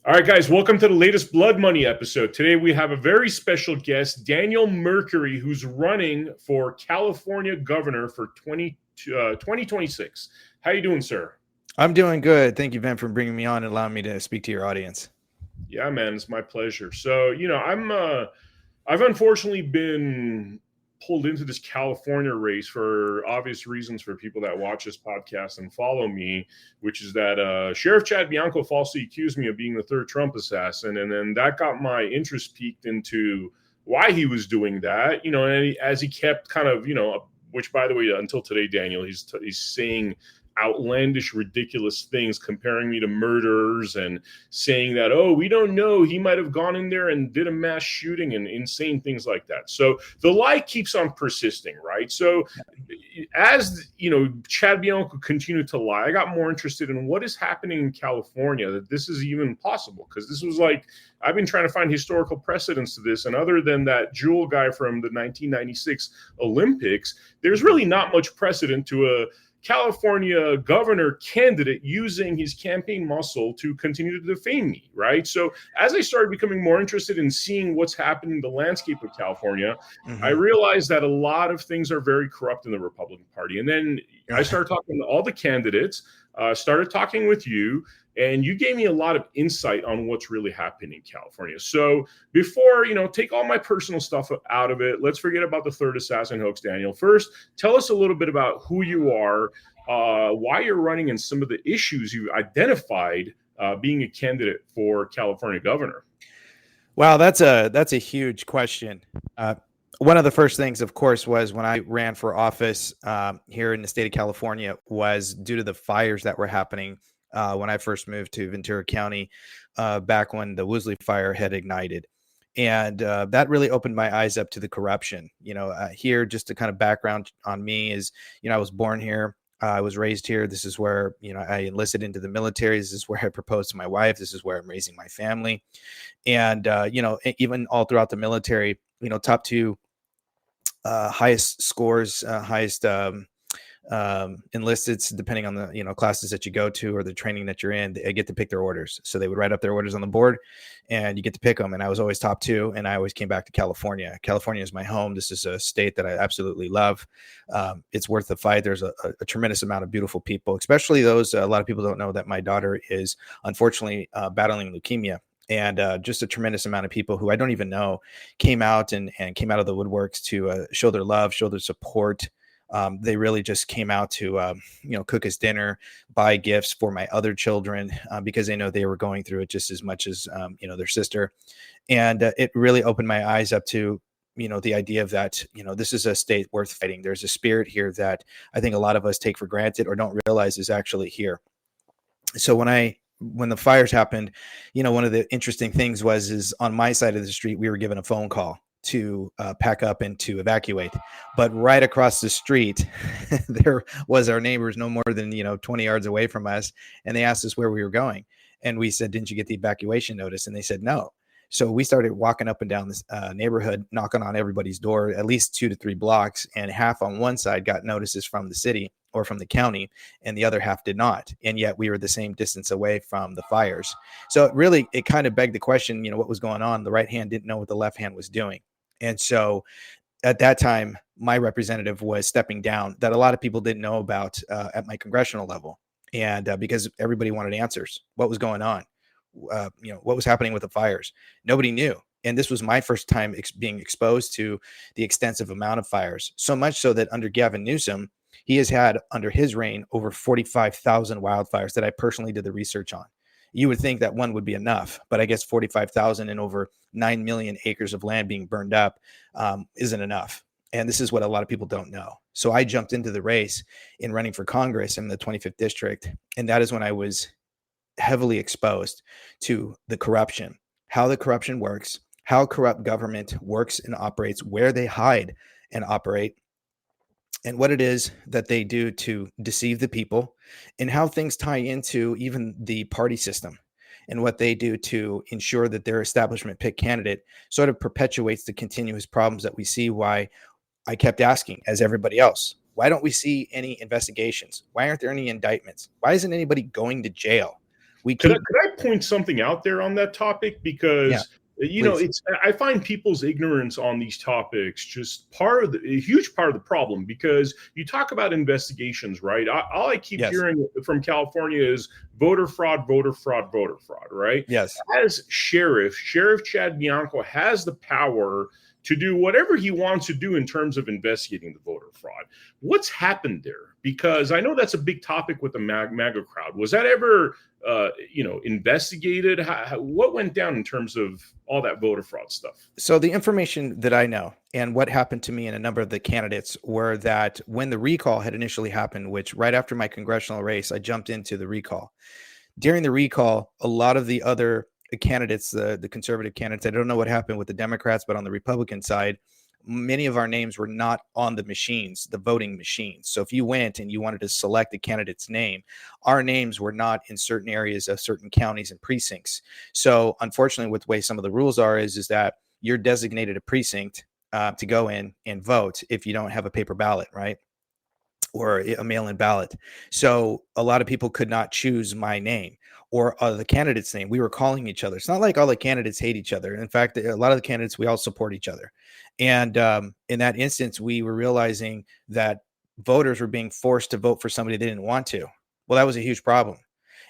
All right, guys, welcome to the latest Blood Money episode. Today we have a very special guest, Daniel Mercuri, who's running for California governor for 2026. How you doing, sir? I'm doing good. Thank you, Vem, for bringing me on and allowing me to speak to your audience. Yeah, man, it's my pleasure. So, I've unfortunately been pulled into this California race for obvious reasons for people that watch this podcast and follow me, which is that Sheriff Chad Bianco falsely accused me of being the third Trump assassin. And then that got my interest piqued into why he was doing that, and as he kept kind of, which by the way, until today, Daniel, he's saying outlandish, ridiculous things, comparing me to murderers and saying that, oh, we don't know, he might have gone in there and did a mass shooting and insane things like that. So the lie keeps on persisting, right? So as Chad Bianco continued to lie, I got more interested in what is happening in California, that this is even possible, because this was like, I've been trying to find historical precedents to this, and other than that Jewel guy from the 1996 Olympics, there's really not much precedent to a California governor candidate using his campaign muscle to continue to defame me, right? So as I started becoming more interested in seeing what's happening in the landscape of California, I realized that a lot of things are very corrupt in the Republican Party. And then I started talking to all the candidates, started talking with you, and you gave me a lot of insight on what's really happening in California. So before, take all my personal stuff out of it, let's forget about the third assassin hoax, Daniel. First, tell us a little bit about who you are, why you're running, and some of the issues you identified being a candidate for California governor. Wow, that's a huge question. One of the first things, of course, was when I ran for office here in the state of California was due to the fires that were happening when I first moved to Ventura County back when the Woolsey fire had ignited. And that really opened my eyes up to the corruption. Here, just to kind of background on me is, I was born here. I was raised here. This is where, I enlisted into the military. This is where I proposed to my wife. This is where I'm raising my family. And, even all throughout the military, top two highest scores, highest enlisted, depending on the classes that you go to or the training that you're in, they get to pick their orders. So they would write up their orders on the board and you get to pick them. And I was always top two, and I always came back to California. California is my home. This is a state that I absolutely love. It's worth the fight. There's a tremendous amount of beautiful people, especially those. A lot of people don't know that my daughter is unfortunately battling leukemia. And just a tremendous amount of people who I don't even know came out and came out of the woodworks to show their love, show their support. They really just came out to, cook us dinner, buy gifts for my other children because they know they were going through it just as much as, their sister. And it really opened my eyes up to, the idea of that, this is a state worth fighting. There's a spirit here that I think a lot of us take for granted or don't realize is actually here. So when the fires happened, one of the interesting things is on my side of the street, we were given a phone call to pack up and to evacuate. But right across the street, there was our neighbors no more than, 20 yards away from us. And they asked us where we were going. And we said, didn't you get the evacuation notice? And they said, no. So we started walking up and down this neighborhood, knocking on everybody's door, at least 2 to 3 blocks. And half on one side got notices from the city or from the county, and the other half did not. And yet we were the same distance away from the fires. So it kind of begged the question, what was going on? The right hand didn't know what the left hand was doing. And so at that time, my representative was stepping down that a lot of people didn't know about at my congressional level. And because everybody wanted answers, what was going on? What was happening with the fires? Nobody knew. And this was my first time being exposed to the extensive amount of fires, so much so that under Gavin Newsom, he has had under his reign over 45,000 wildfires that I personally did the research on. You would think that one would be enough, but I guess 45,000 and over 9 million acres of land being burned up isn't enough. And this is what a lot of people don't know. So I jumped into the race in running for Congress in the 25th district. And that is when I was heavily exposed to the corruption, how the corruption works, how corrupt government works and operates, where they hide and operate, and what it is that they do to deceive the people, and how things tie into even the party system and what they do to ensure that their establishment pick candidate sort of perpetuates the continuous problems that we see. Why I kept asking, as everybody else, why don't we see any investigations? Why aren't there any indictments? Why isn't anybody going to jail? We Could keep, I point something out there on that topic? yeah, Because please. I find people's ignorance on these topics just a huge part of the problem. Because you talk about investigations, right? All I keep Yes. hearing from California is voter fraud, voter fraud, voter fraud, right? Yes. As Sheriff Chad Bianco has the power to do whatever he wants to do in terms of investigating the voter fraud. What's happened there? Because I know that's a big topic with the MAGA crowd. Was that ever, investigated? What went down in terms of all that voter fraud stuff? So the information that I know and what happened to me and a number of the candidates were that when the recall had initially happened, which right after my congressional race, I jumped into the recall. During the recall, a lot of the other candidates, the conservative candidates, I don't know what happened with the Democrats, but on the Republican side, many of our names were not on the machines, the voting machines. So if you went and you wanted to select a candidate's name, our names were not in certain areas of certain counties and precincts. So unfortunately, with the way some of the rules are is that you're designated a precinct to go in and vote if you don't have a paper ballot, right? Or a mail-in ballot. So a lot of people could not choose my name or the candidate's name. We were calling each other. It's not like all the candidates hate each other. In fact, a lot of the candidates, we all support each other. And in that instance, we were realizing that voters were being forced to vote for somebody they didn't want to. Well, that was a huge problem.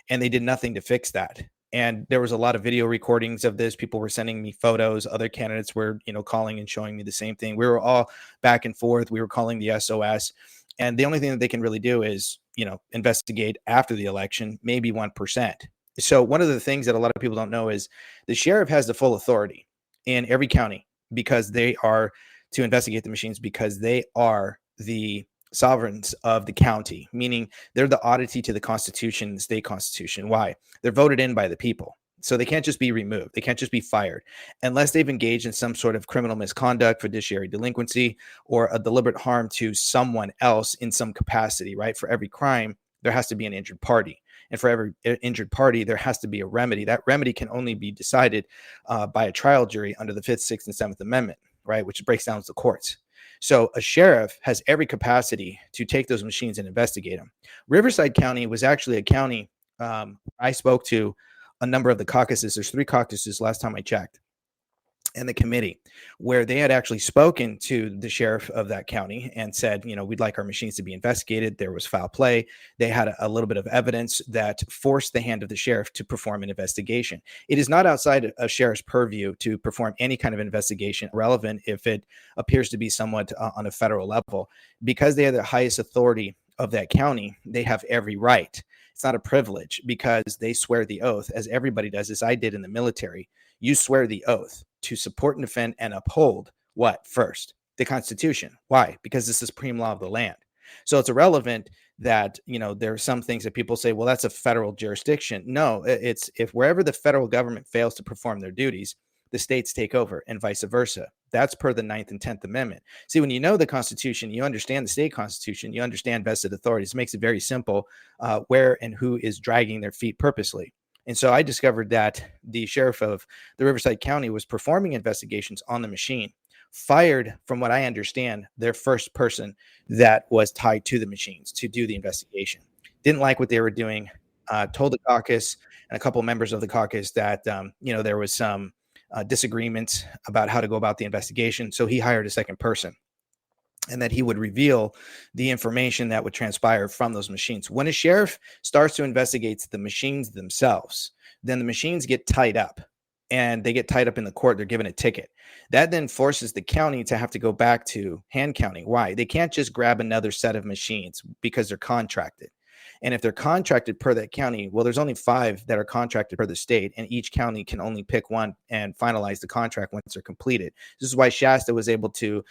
And they did nothing to fix that. And there was a lot of video recordings of this. People were sending me photos. Other candidates were, calling and showing me the same thing. We were all back and forth. We were calling the SOS. And the only thing that they can really do is, investigate after the election, maybe 1%. So one of the things that a lot of people don't know is the sheriff has the full authority in every county because they are to investigate the machines because they are the sovereigns of the county, meaning they're the oddity to the Constitution and the state constitution. Why? They're voted in by the people. So they can't just be removed. They can't just be fired unless they've engaged in some sort of criminal misconduct, fiduciary delinquency, or a deliberate harm to someone else in some capacity, right? For every crime, there has to be an injured party. And for every injured party, there has to be a remedy. That remedy can only be decided by a trial jury under the 5th, 6th, and 7th Amendment, right? Which breaks down to the courts. So a sheriff has every capacity to take those machines and investigate them. Riverside County was actually a county I spoke to a number of the caucuses. There's 3 caucuses last time I checked, and the committee where they had actually spoken to the sheriff of that county and said, we'd like our machines to be investigated. There was foul play. They had a little bit of evidence that forced the hand of the sheriff to perform an investigation. It is not outside a sheriff's purview to perform any kind of investigation relevant if it appears to be somewhat on a federal level. Because they are the highest authority of that county, they have every right. It's not a privilege because they swear the oath, as everybody does, as I did in the military. You swear the oath to support and defend and uphold what? First, the Constitution. Why? Because it's the supreme law of the land. So it's irrelevant that, there are some things that people say, well, that's a federal jurisdiction. No, it's if wherever the federal government fails to perform their duties, the states take over and vice versa. That's per the 9th and 10th Amendment. See, when you know the Constitution, you understand the state constitution, you understand vested authorities. It makes it very simple where and who is dragging their feet purposely. And so I discovered that the sheriff of the Riverside County was performing investigations on the machine, fired, from what I understand, their first person that was tied to the machines to do the investigation. Didn't like what they were doing, told the caucus and a couple of members of the caucus that, there was some disagreements about how to go about the investigation. So he hired a second person, and that he would reveal the information that would transpire from those machines. When a sheriff starts to investigate the machines themselves, then the machines get tied up, and they get tied up in the court. They're given a ticket. That then forces the county to have to go back to hand counting. Why? They can't just grab another set of machines because they're contracted. And if they're contracted per that county, well, there's only 5 that are contracted per the state, and each county can only pick one and finalize the contract once they're completed. This is why Shasta was able to,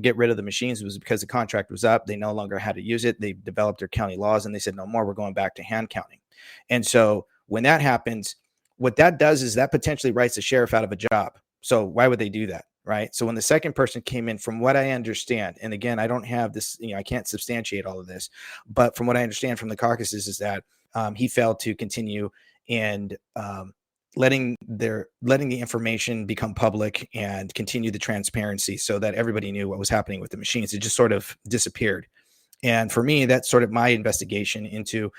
get rid of the machines. It was because the contract was up. They no longer had to use it. They developed their county laws, and they said, no more, we're going back to hand counting. And so when that happens, what that does is that potentially writes the sheriff out of a job. So why would they do that? Right. So when the second person came in, from what I understand, and again, I don't have this, I can't substantiate all of this, but from what I understand from the caucuses is that he failed to continue and letting the information become public and continue the transparency so that everybody knew what was happening with the machines. It just sort of disappeared. And for me, that's sort of my investigation into,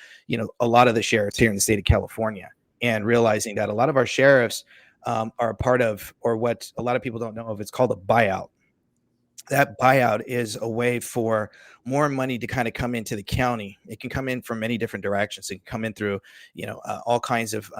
a lot of the sheriffs here in the state of California, and realizing that a lot of our sheriffs are a part of, or what a lot of people don't know of, it's called a buyout. That buyout is a way for more money to kind of come into the county. It can come in from many different directions. It can come in through, all kinds of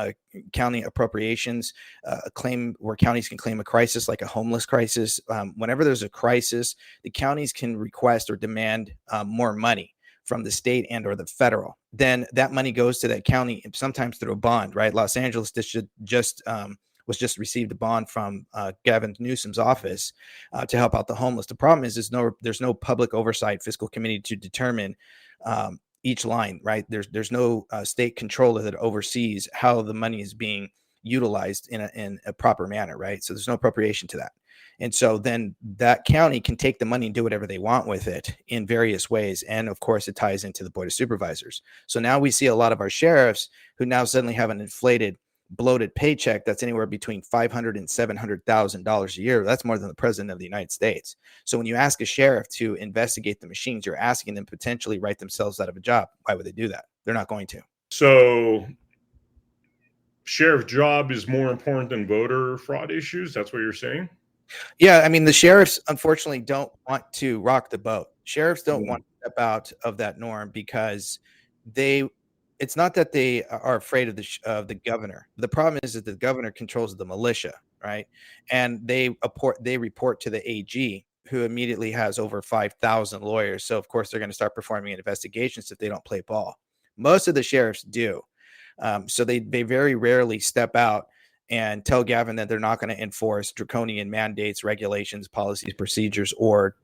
county appropriations, a claim where counties can claim a crisis, like a homeless crisis. Whenever there's a crisis, the counties can request or demand more money from the state and or the federal. Then that money goes to that county, sometimes through a bond, right? Los Angeles just received a bond from Gavin Newsom's office to help out the homeless. The problem is there's no public oversight fiscal committee to determine each line, right? There's no state controller that oversees how the money is being utilized in a proper manner, right? So there's no appropriation to that. And so then that county can take the money and do whatever they want with it in various ways. And of course, it ties into the Board of Supervisors. So now we see a lot of our sheriffs who now suddenly have an inflated, bloated paycheck that's anywhere between $500,000 and $700,000 a year. That's more than the president of the United States. So when you ask a sheriff to investigate the machines, you're asking them potentially write themselves out of a job. Why would they do that? They're not going to. So sheriff job is more important than voter fraud issues. That's what you're saying? Yeah. I mean, the sheriffs unfortunately don't want to rock the boat. Sheriffs don't want to step out of that norm because it's not that they are afraid of the governor. The problem is that the governor controls the militia, right? And they report to the AG, who immediately has over 5,000 lawyers. So of course they're going to start performing investigations if they don't play ball. Most of the sheriffs do. So they very rarely step out and tell Gavin that they're not going to enforce draconian mandates, regulations, policies, procedures, or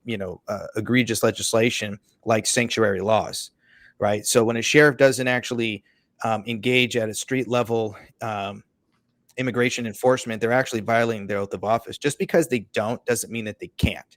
egregious legislation like sanctuary laws. Right. So when a sheriff doesn't actually engage at a street level immigration enforcement, they're actually violating their oath of office. Just because they don't doesn't mean that they can't.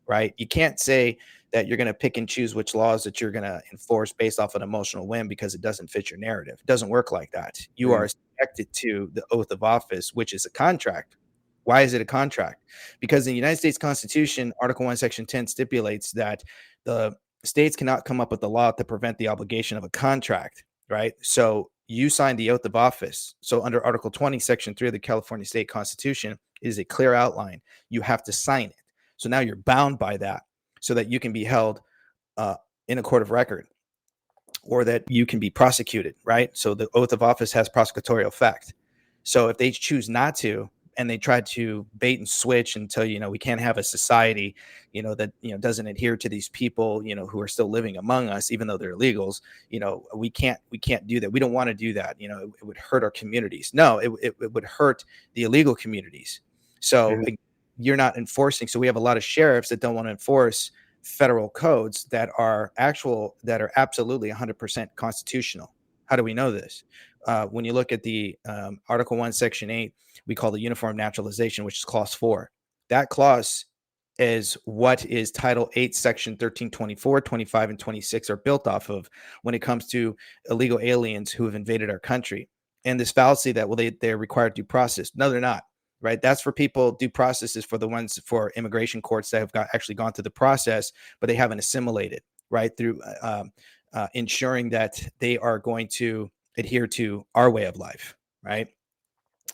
Right. You can't say that you're going to pick and choose which laws that you're going to enforce based off an emotional whim because it doesn't fit your narrative. It doesn't work like that. You are subjected to the oath of office, which is a contract. Why is it a contract? Because the United States Constitution, Article 1, Section 10 stipulates that the states cannot come up with a law to prevent the obligation of a contract, right? So you signed the oath of office. So under Article 20, Section 3 of the California State Constitution, it is a clear outline. You have to sign it. So now you're bound by that so that you can be held in a court of record or that you can be prosecuted, right? So the oath of office has prosecutorial effect. So if they choose not to, and they try to bait and switch and tell we can't have a society, that doesn't adhere to these people, who are still living among us, even though they're illegals. We can't do that. We don't want to do that. It would hurt our communities. No, it would hurt the illegal communities. So you're not enforcing. So we have a lot of sheriffs that don't want to enforce federal codes that are absolutely 100% constitutional. How do we know this? When you look at the Article 1, Section 8, we call the Uniform Naturalization, which is Clause 4. That clause is what is Title 8, Section 13, 24, 25, and 26 are built off of when it comes to illegal aliens who have invaded our country. And this fallacy that, they're required due process. No, they're not. Right. That's for people. Due process is for the ones for immigration courts that have actually gone through the process, but they haven't assimilated, right, through ensuring that they are going to adhere to our way of life. Right.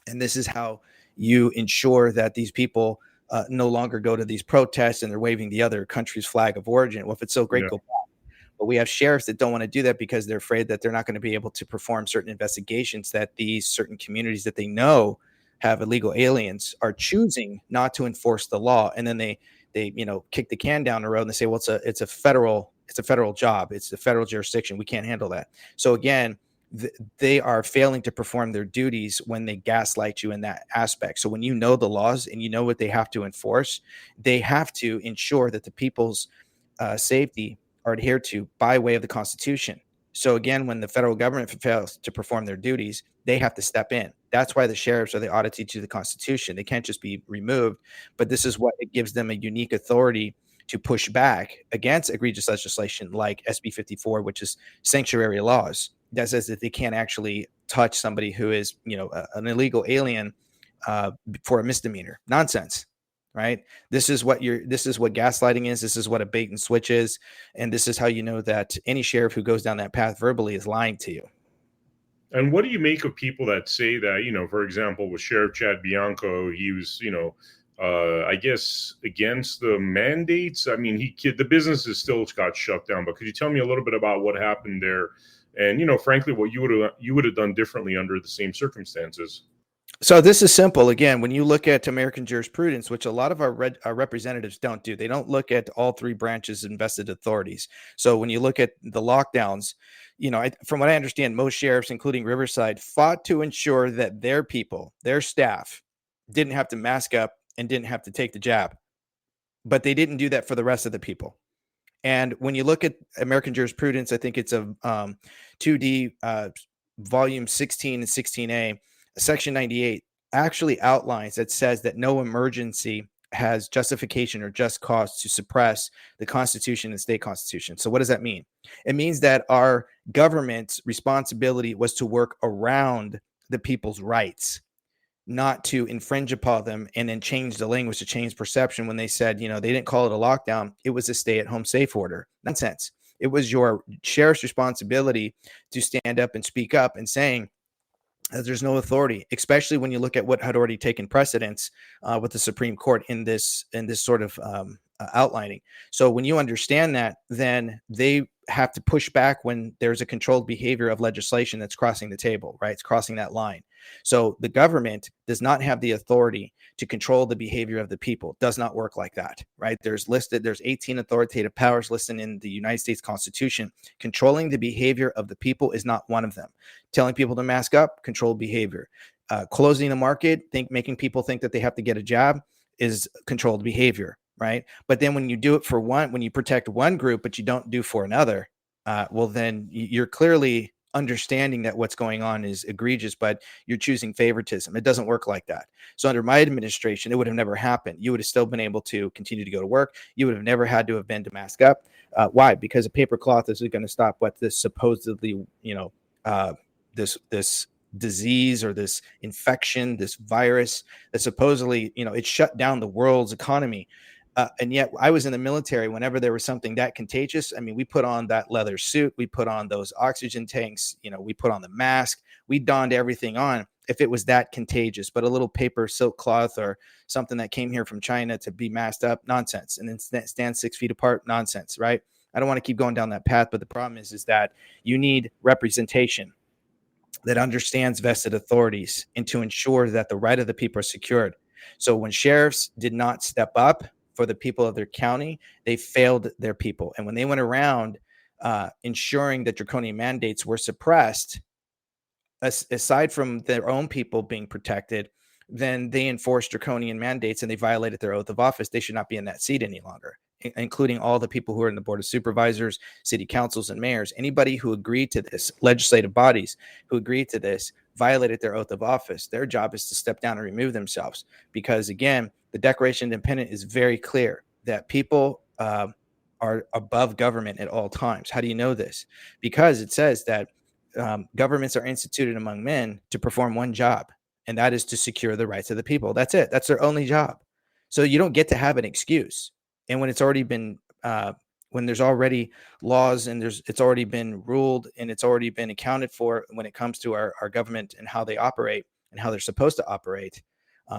And this is how you ensure that these people no longer go to these protests and they're waving the other country's flag of origin. Well, if it's so great, go back. But we have sheriffs that don't want to do that because they're afraid that they're not going to be able to perform certain investigations, that these certain communities that they know have illegal aliens are choosing not to enforce the law. And then they kick the can down the road and they say, well, it's a federal job. It's the federal jurisdiction. We can't handle that. So again, they are failing to perform their duties when they gaslight you in that aspect. So when you know the laws and you know what they have to enforce, they have to ensure that the people's safety are adhered to by way of the Constitution. So again, when the federal government fails to perform their duties, they have to step in. That's why the sheriffs are the auditee to the Constitution. They can't just be removed, but this is what it gives them a unique authority to push back against egregious legislation like SB 54, which is sanctuary laws that says that they can't actually touch somebody who is, an illegal alien for a misdemeanor. Nonsense, right? This is what gaslighting is. This is what a bait and switch is. And this is how you know that any sheriff who goes down that path verbally is lying to you. And what do you make of people that say that, for example, with Sheriff Chad Bianco, he was, I guess against the mandates? I mean, the businesses still got shut down, but could you tell me a little bit about what happened there? And, frankly, what you would have done differently under the same circumstances? So this is simple. Again, when you look at American jurisprudence, which a lot of our representatives don't do, they don't look at all three branches of invested authorities. So when you look at the lockdowns, from what I understand, most sheriffs, including Riverside, fought to ensure that their people, their staff, didn't have to mask up and didn't have to take the jab. But they didn't do that for the rest of the people. And when you look at American jurisprudence, I think it's a 2D volume 16 and 16A, Section 98 actually outlines that says that no emergency has justification or just cause to suppress the Constitution and state constitution. So what does that mean? It means that our government's responsibility was to work around the people's rights, not to infringe upon them and then change the language to change perception when they said, they didn't call it a lockdown. It was a stay-at-home safe order. Nonsense. It was your sheriff's responsibility to stand up and speak up and saying, there's no authority, especially when you look at what had already taken precedence with the Supreme Court in this sort of outlining. So when you understand that, then they have to push back when there's a controlled behavior of legislation that's crossing the table, right? It's crossing that line. So the government does not have the authority to control the behavior of the people. Does not work like that, right? There's 18 authoritative powers listed in the United States Constitution. Controlling the behavior of the people is not one of them. Telling people to mask up, controlled behavior. Closing the market, making people think that they have to get a job is controlled behavior, right? But then when you do it for when you protect one group, but you don't do for another, well, then you're clearly understanding that what's going on is egregious, but you're choosing favoritism. It doesn't work like that. So under my administration, it would have never happened. You would have still been able to continue to go to work. You would have never had to have been to mask up. Why? Because a paper cloth isn't going to stop what this supposedly, this disease or this infection, this virus that supposedly, it shut down the world's economy. And yet I was in the military. Whenever there was something that contagious, I mean, we put on that leather suit, we put on those oxygen tanks, we put on the mask, we donned everything on if it was that contagious. But a little paper silk cloth or something that came here from China to be masked up, nonsense. And then stand 6 feet apart, nonsense, right? I don't want to keep going down that path, but the problem is that you need representation that understands vested authorities and to ensure that the right of the people are secured. So when sheriffs did not step up for the people of their county, they failed their people. And when they went around ensuring that draconian mandates were suppressed, aside from their own people being protected, then they enforced draconian mandates and they violated their oath of office. They should not be in that seat any longer, including all the people who are in the board of supervisors, city councils, and mayors. Anybody who agreed to this, legislative bodies who agreed to this, violated their oath of office. Their job is to step down and remove themselves. Because again, the Declaration of Independence is very clear that people are above government at all times. How do you know this? Because it says that governments are instituted among men to perform one job, and that is to secure the rights of the people. That's it. That's their only job. So you don't get to have an excuse. And when it's already been, when there's already laws and it's already been ruled and it's already been accounted for when it comes to our government and how they operate and how they're supposed to operate,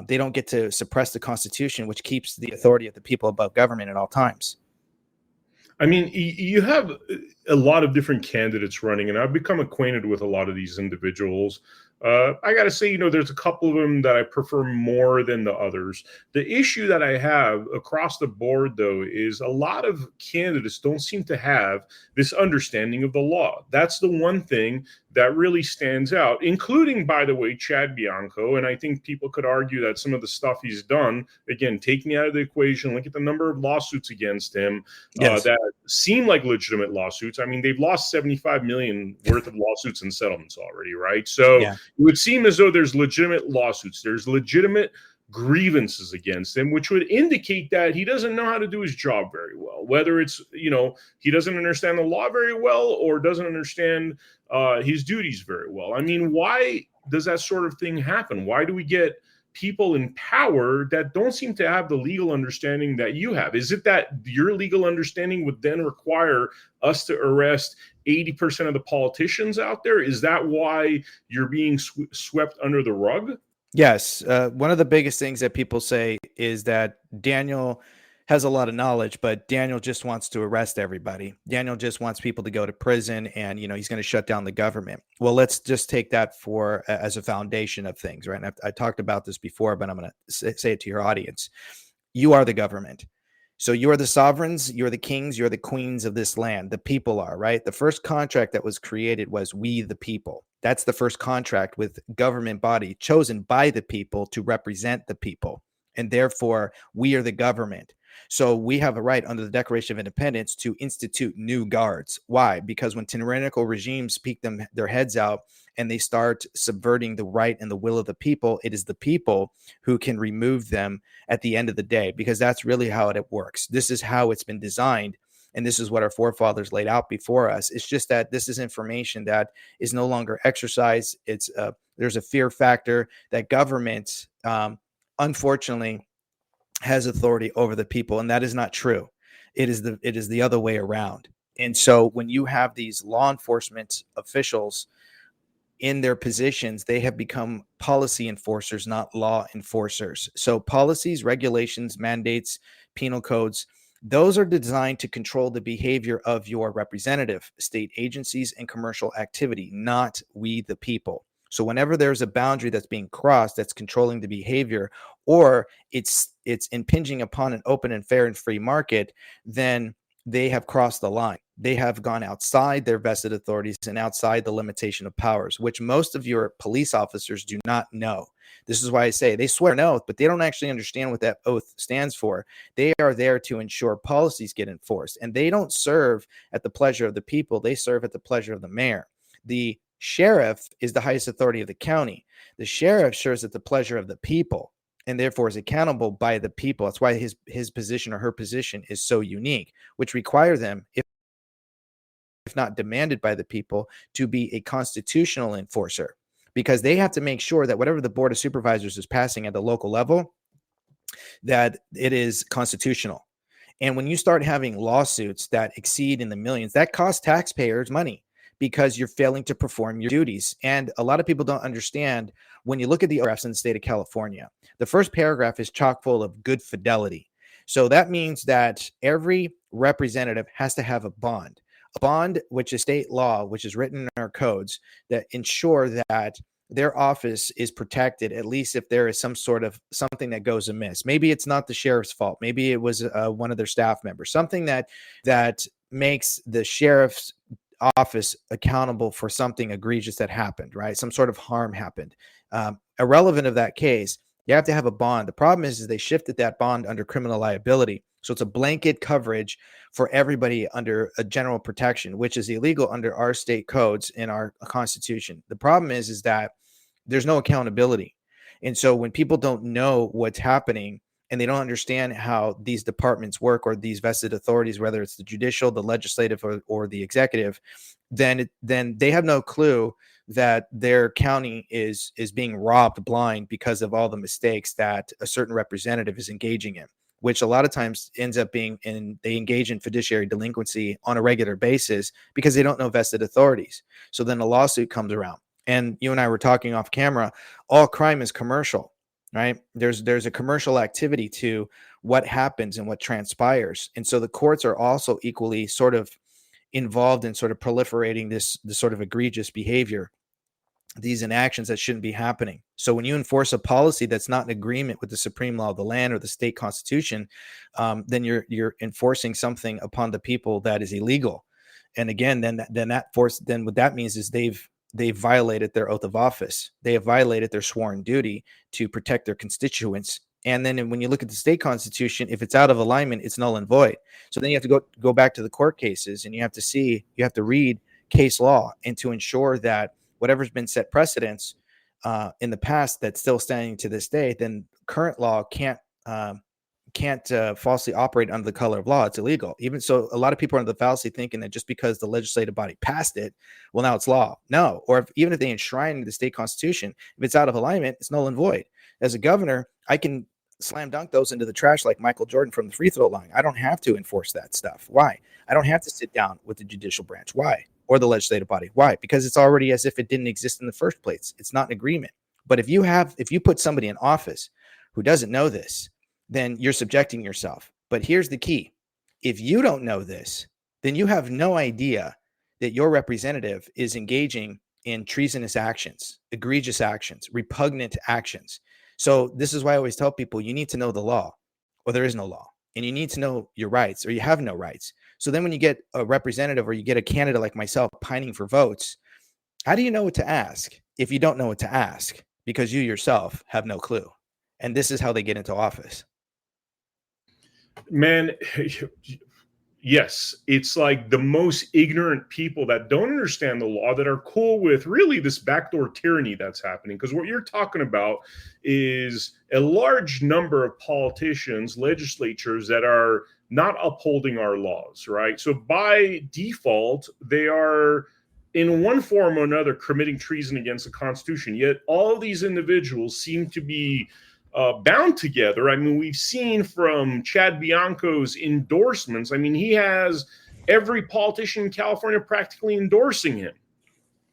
they don't get to suppress the Constitution, which keeps the authority of the people above government at all times. I mean, you have a lot of different candidates running, and I've become acquainted with a lot of these individuals. I got to say, there's a couple of them that I prefer more than the others. The issue that I have across the board, though, is a lot of candidates don't seem to have this understanding of the law. That's the one thing that really stands out, including, by the way, Chad Bianco. And I think people could argue that some of the stuff he's done, again, take me out of the equation, look at the number of lawsuits against him that seem like legitimate lawsuits. I mean, they've lost $75 million worth of lawsuits and settlements already, right? So it would seem as though there's legitimate lawsuits. There's legitimate grievances against him, which would indicate that he doesn't know how to do his job very well, whether it's, he doesn't understand the law very well or doesn't understand his duties very well. I mean, why does that sort of thing happen? Why do we get people in power that don't seem to have the legal understanding that you have. Is it that your legal understanding would then require us to arrest 80% of the politicians out there? Is that why you're being swept under the rug? Yes. One of the biggest things that people say is that Daniel has a lot of knowledge, but Daniel just wants to arrest everybody. Daniel just wants people to go to prison, and he's going to shut down the government. Well, let's just take that as a foundation of things, right? And I talked about this before, but I'm going to say it to your audience. You are the government. So you are the sovereigns, you're the kings, you're the queens of this land. The people are, right? The first contract that was created was we the people. That's the first contract with government body chosen by the people to represent the people. And therefore, we are the government. So we have a right under the Declaration of Independence to institute new guards. Why? Because when tyrannical regimes peek their heads out and they start subverting the right and the will of the people, it is the people who can remove them at the end of the day, because that's really how it works. This is how it's been designed. And this is what our forefathers laid out before us. It's just that this is information that is no longer exercised. There's a fear factor that government, unfortunately, has authority over the people, and that is not true. It is the other way around. And so when you have these law enforcement officials in their positions, they have become policy enforcers, not law enforcers. So policies, regulations, mandates, penal codes, those are designed to control the behavior of your representative, state agencies, and commercial activity, not we the people. So whenever there's a boundary that's being crossed, that's controlling the behavior, or it's impinging upon an open and fair and free market, then they have crossed the line. They have gone outside their vested authorities and outside the limitation of powers, which most of your police officers do not know. This is why I say they swear an oath, but they don't actually understand what that oath stands for. They are there to ensure policies get enforced, and they don't serve at the pleasure of the people. They serve at the pleasure of the mayor. The sheriff is the highest authority of the county. The sheriff serves at the pleasure of the people, and therefore is accountable by the people. That's why his position or her position is so unique, which require them, if not demanded by the people, to be a constitutional enforcer, because they have to make sure that whatever the Board of Supervisors is passing at the local level, that it is constitutional. And when you start having lawsuits that exceed in the millions, that costs taxpayers money, because you're failing to perform your duties. And a lot of people don't understand, when you look at the paragraphs in the state of California, the first paragraph is chock full of good fidelity. So that means that every representative has to have a bond, which is state law, which is written in our codes, that ensure that their office is protected, at least if there is some sort of something that goes amiss. Maybe it's not the sheriff's fault. Maybe it was one of their staff members, something that makes the sheriff's office accountable for something egregious that happened, right? Some sort of harm happened. Irrelevant of that case, you have to have a bond. The problem is they shifted that bond under criminal liability. So it's a blanket coverage for everybody under a general protection, which is illegal under our state codes in our constitution. The problem is that there's no accountability. And so when people don't know what's happening, and they don't understand how these departments work, or these vested authorities, whether it's the judicial, the legislative, or the executive, then they have no clue that their county is being robbed blind because of all the mistakes that a certain representative is engaging in, which a lot of times ends up being they engage in fiduciary delinquency on a regular basis because they don't know vested authorities. So then a lawsuit comes around, and you and I were talking off camera, all crime is commercial. Right? There's a commercial activity to what happens and what transpires. And so the courts are also equally sort of involved in sort of proliferating this sort of egregious behavior, these inactions that shouldn't be happening. So when you enforce a policy that's not in agreement with the supreme law of the land or the state constitution, then you're enforcing something upon the people that is illegal. And again, then what that means is they've violated their oath of office. They have violated their sworn duty to protect their constituents. And then when you look at the state constitution, if it's out of alignment, it's null and void. So then you have to go back to the court cases, and you have to read case law, and to ensure that whatever's been set precedents in the past that's still standing to this day, then current law can't can't falsely operate under the color of law. It's illegal. Even so, a lot of people are under the fallacy thinking that just because the legislative body passed it, well, now it's law. No, or even if they enshrine the state constitution, if it's out of alignment, it's null and void. As a governor, I can slam dunk those into the trash like Michael Jordan from the free throw line. I don't have to enforce that stuff. Why? I don't have to sit down with the judicial branch. Why? Or the legislative body. Why? Because it's already as if it didn't exist in the first place. It's not an agreement. But if you put somebody in office who doesn't know this, then you're subjecting yourself. But here's the key. If you don't know this, then you have no idea that your representative is engaging in treasonous actions, egregious actions, repugnant actions. So this is why I always tell people, you need to know the law, or there is no law, and you need to know your rights, or you have no rights. So then when you get a representative or you get a candidate like myself pining for votes, how do you know what to ask if you don't know what to ask? Because you yourself have no clue. And this is how they get into office. Man, yes, it's like the most ignorant people that don't understand the law that are cool with really this backdoor tyranny that's happening. Because what you're talking about is a large number of politicians, legislatures that are not upholding our laws, right? So by default, they are in one form or another committing treason against the Constitution. Yet all of these individuals seem to be bound together. I mean, we've seen from Chad Bianco's endorsements. I mean, he has every politician in California practically endorsing him.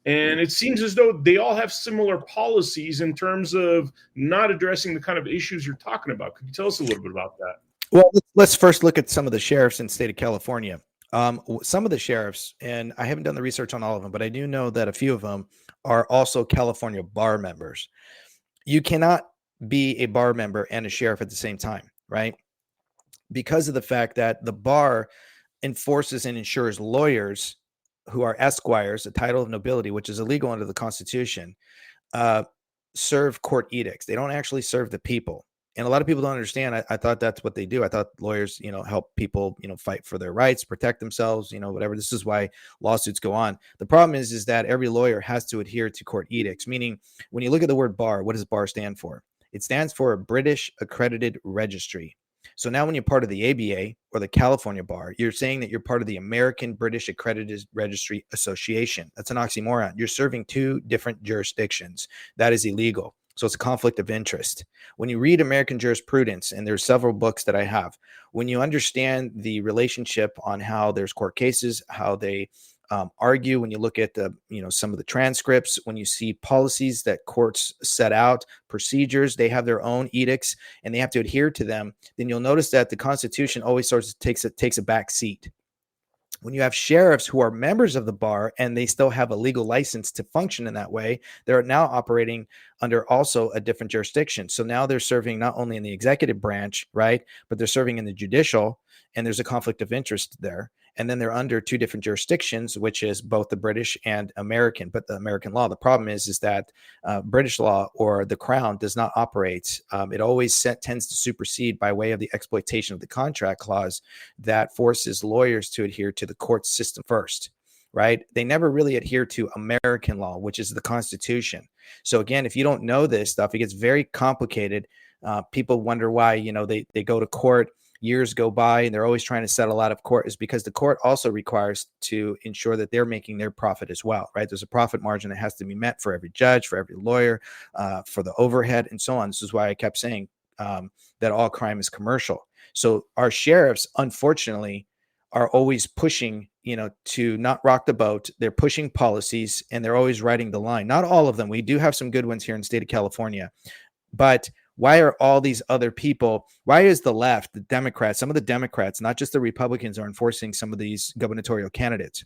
And it seems as though they all have similar policies in terms of not addressing the kind of issues you're talking about. Could you tell us a little bit about that? Well, let's first look at some of the sheriffs in the state of California. Some of the sheriffs, and I haven't done the research on all of them, but I do know that a few of them are also California bar members. You cannot be a bar member and a sheriff at the same time, right? Because of the fact that the bar enforces and insures lawyers who are esquires, a title of nobility, which is illegal under the Constitution, serve court edicts. They don't actually serve the people. And a lot of people don't understand. I thought that's what they do. I thought lawyers, help people, fight for their rights, protect themselves, whatever. This is why lawsuits go on. The problem is that every lawyer has to adhere to court edicts, meaning when you look at the word bar, what does bar stand for? It stands for a British Accredited Registry. So now when you're part of the ABA or the California Bar, you're saying that you're part of the American British Accredited Registry Association. That's an oxymoron. You're serving two different jurisdictions. That is illegal. So it's a conflict of interest. When you read American jurisprudence, and there's several books that I have, when you understand the relationship on how there's court cases, how they argue, when you look at the, some of the transcripts, when you see policies that courts set out, procedures, they have their own edicts and they have to adhere to them, then you'll notice that the Constitution always takes a back seat. When you have sheriffs who are members of the bar and they still have a legal license to function in that way, they're now operating under also a different jurisdiction. So now they're serving not only in the executive branch, right, but they're serving in the judicial, and there's a conflict of interest there. And then they're under two different jurisdictions, which is both the British and American, but the American law. The problem is that British law or the Crown does not operate. It always tends to supersede by way of the exploitation of the contract clause that forces lawyers to adhere to the court system first, right? They never really adhere to American law, which is the Constitution. So again, if you don't know this stuff, it gets very complicated. People wonder why, they go to court. Years go by and they're always trying to settle out of court, is because the court also requires to ensure that they're making their profit as well, right? There's a profit margin that has to be met for every judge, for every lawyer, for the overhead and so on. This is why I kept saying that all crime is commercial. So our sheriffs, unfortunately, are always pushing, to not rock the boat. They're pushing policies and they're always riding the line. Not all of them. We do have some good ones here in the state of California, but why are all these other people, why is the left, the Democrats, some of the Democrats, not just the Republicans, are enforcing some of these gubernatorial candidates?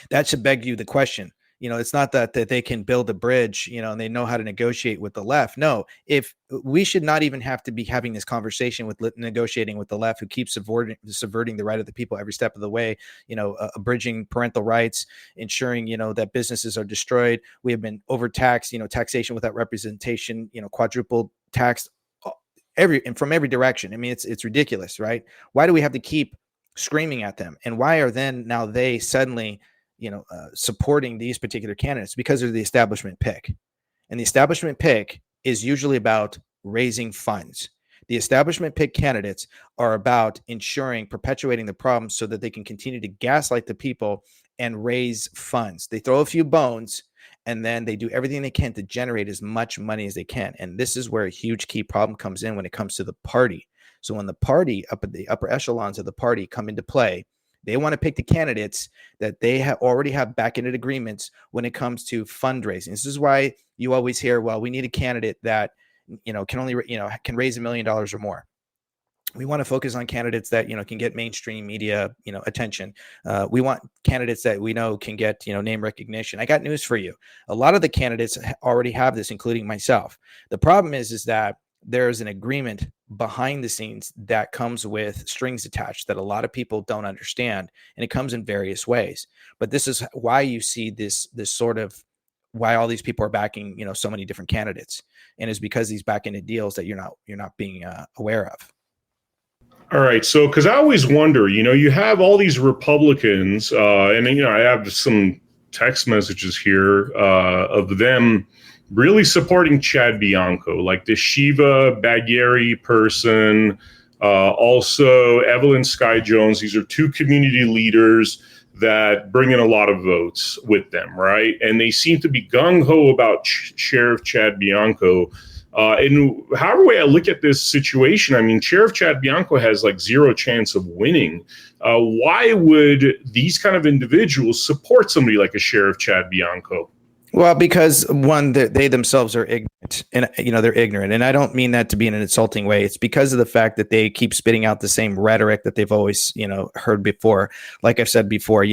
That should beg you the question. It's not that they can build a bridge, and they know how to negotiate with the left. No, if we should not even have to be having this conversation with negotiating with the left, who keeps subverting the right of the people every step of the way, abridging parental rights, ensuring, that businesses are destroyed. We have been overtaxed, taxation without representation, quadruple taxed from every direction. I mean, it's ridiculous, right? Why do we have to keep screaming at them? And why are then now they suddenly supporting these particular candidates? Because they're the establishment pick. And the establishment pick is usually about raising funds The establishment pick candidates are about ensuring, perpetuating the problem so that they can continue to gaslight the people and raise funds. They throw a few bones, and then they do everything they can to generate as much money as they can. And this is where a huge key problem comes in when it comes to the party. So when the party, up at the upper echelons of the party, come into play, they want to pick the candidates that they already have back-ended agreements when it comes to fundraising. This is why you always hear, well, we need a candidate that, can only, can raise $1 million or more. We want to focus on candidates that, can get mainstream media, attention. We want candidates that we know can get, name recognition. I got news for you. A lot of the candidates already have this, including myself. The problem is that there's an agreement behind the scenes that comes with strings attached that a lot of people don't understand. And it comes in various ways. But this is why you see this sort of why all these people are backing, so many different candidates. And it's because these back-ended deals that you're not being aware of. All right. So, because I always wonder, you have all these Republicans, and, I have some text messages here of them really supporting Chad Bianco, like the Shiva Bagheri person, also Evelyn Sky Jones. These are two community leaders that bring in a lot of votes with them, right? And they seem to be gung-ho about Sheriff Chad Bianco. And however way I look at this situation, I mean, Sheriff Chad Bianco has like zero chance of winning. Why would these kind of individuals support somebody like a Sheriff Chad Bianco? Well, because one, they themselves are ignorant, and they're ignorant, and I don't mean that to be in an insulting way. It's because of the fact that they keep spitting out the same rhetoric that they've always, heard before. Like I've said before,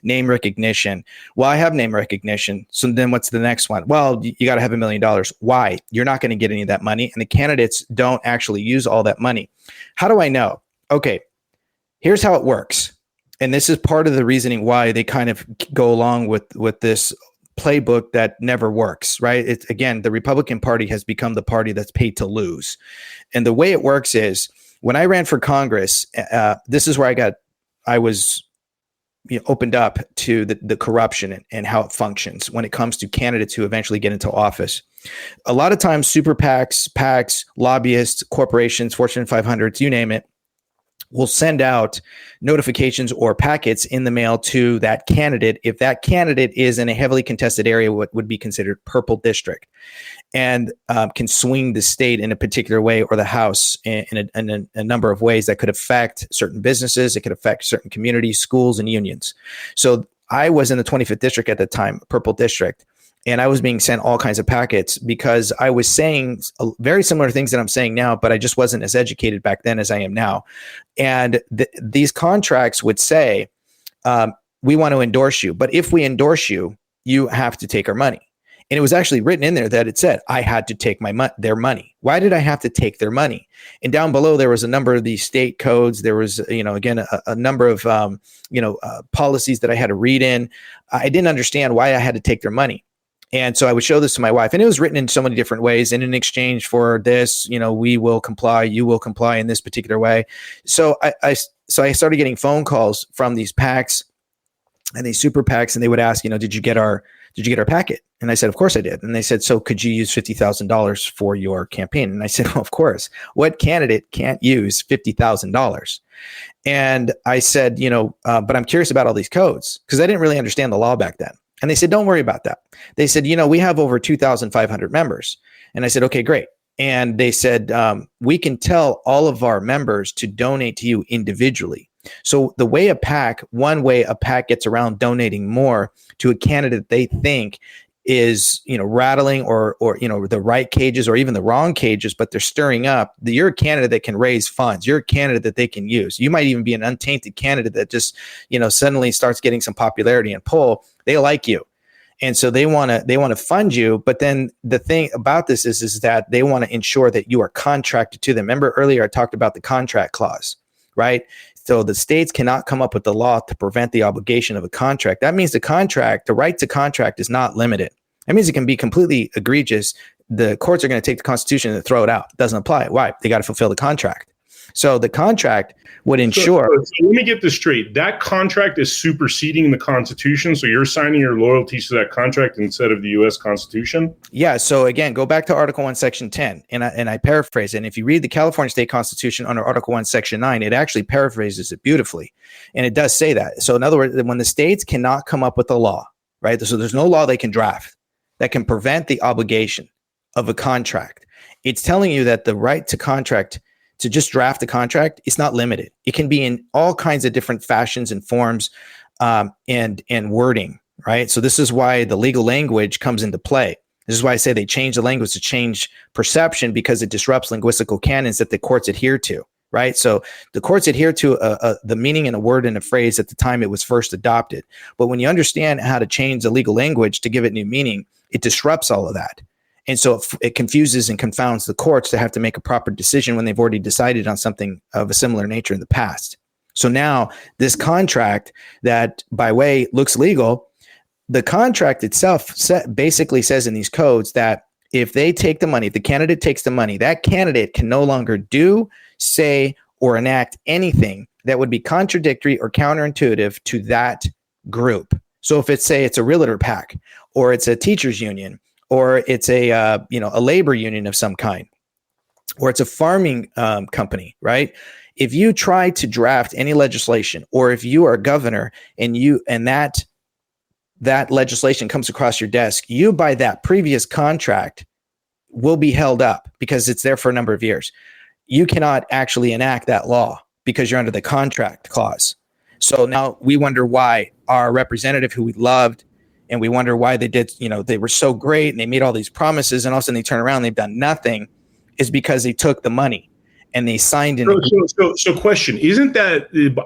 name recognition. Well, I have name recognition. So then what's the next one? Well, you got to have $1 million. Why? You're not going to get any of that money, and the candidates don't actually use all that money. How do I know? Okay, here's how it works, and this is part of the reasoning why they kind of go along with this playbook that never works, right? It's, again, the Republican Party has become the party that's paid to lose. And the way it works is when I ran for Congress, this is where I was opened up to the corruption and how it functions when it comes to candidates who eventually get into office. A lot of times, super PACs, lobbyists, corporations, Fortune 500s, you name it, will send out notifications or packets in the mail to that candidate if that candidate is in a heavily contested area, what would be considered purple district, and can swing the state in a particular way or the House in a number of ways that could affect certain businesses. It could affect certain communities, schools, and unions. So I was in the 25th district at the time, purple district. And I was being sent all kinds of packets because I was saying very similar things that I'm saying now, but I just wasn't as educated back then as I am now. And these contracts would say, we want to endorse you, but if we endorse you, you have to take our money. And it was actually written in there that it said I had to take their money. Why did I have to take their money? And down below, there was a number of these state codes. There was, again, a number of, policies that I had to read in. I didn't understand why I had to take their money. And so I would show this to my wife, and it was written in so many different ways. And in exchange for this, we will comply, you will comply in this particular way. So I started getting phone calls from these PACs and these super PACs, and they would ask, did you get our packet? And I said, of course I did. And they said, so could you use $50,000 for your campaign? And I said, well, of course. What candidate can't use $50,000? And I said, but I'm curious about all these codes because I didn't really understand the law back then. And they said, don't worry about that. They said, we have over 2,500 members. And I said, okay, great. And they said, we can tell all of our members to donate to you individually. So one way a PAC gets around donating more to a candidate they think is, rattling or the right cages or even the wrong cages, but they're stirring up. You're a candidate that can raise funds. You're a candidate that they can use. You might even be an untainted candidate that just, suddenly starts getting some popularity and pull. They like you. And so they want to fund you. But then the thing about this is that they want to ensure that you are contracted to them. Remember earlier, I talked about the contract clause, right? So the states cannot come up with the law to prevent the obligation of a contract. That means the right to contract is not limited. That means it can be completely egregious. The courts are going to take the Constitution and throw it out. It doesn't apply. Why? They got to fulfill the contract. So the contract would ensure. So let me get this straight. That contract is superseding the Constitution. So you're signing your loyalties to that contract instead of the U.S. Constitution? Yeah. So again, go back to Article 1, Section 10, and I paraphrase. And if you read the California State Constitution under Article 1, Section 9, it actually paraphrases it beautifully. And it does say that. So in other words, when the states cannot come up with a law, right? So there's no law they can draft that can prevent the obligation of a contract. It's telling you that the right to contract, to just draft a contract, it's not limited. It can be in all kinds of different fashions and forms and wording, right? So this is why the legal language comes into play. This is why I say they change the language to change perception, because it disrupts linguistical canons that the courts adhere to, right? So the courts adhere to the meaning in a word and a phrase at the time it was first adopted. But when you understand how to change the legal language to give it new meaning, it disrupts all of that. And so it confuses and confounds the courts to have to make a proper decision when they've already decided on something of a similar nature in the past. So now this contract that by way looks legal, the contract itself basically says in these codes that if they take the money, if the candidate takes the money, that candidate can no longer do, say, or enact anything that would be contradictory or counterintuitive to that group. So if it's, say, it's a realtor pack, or it's a teachers union, or it's a labor union of some kind, or it's a farming company, right? If you try to draft any legislation, or if you are a governor and that legislation comes across your desk, you by that previous contract will be held up because it's there for a number of years. You cannot actually enact that law because you're under the contract clause. So now we wonder why our representative, who we loved, and we wonder why they did, they were so great and they made all these promises, and all of a sudden they turn around and they've done nothing, is because they took the money and they signed an agreement. So question,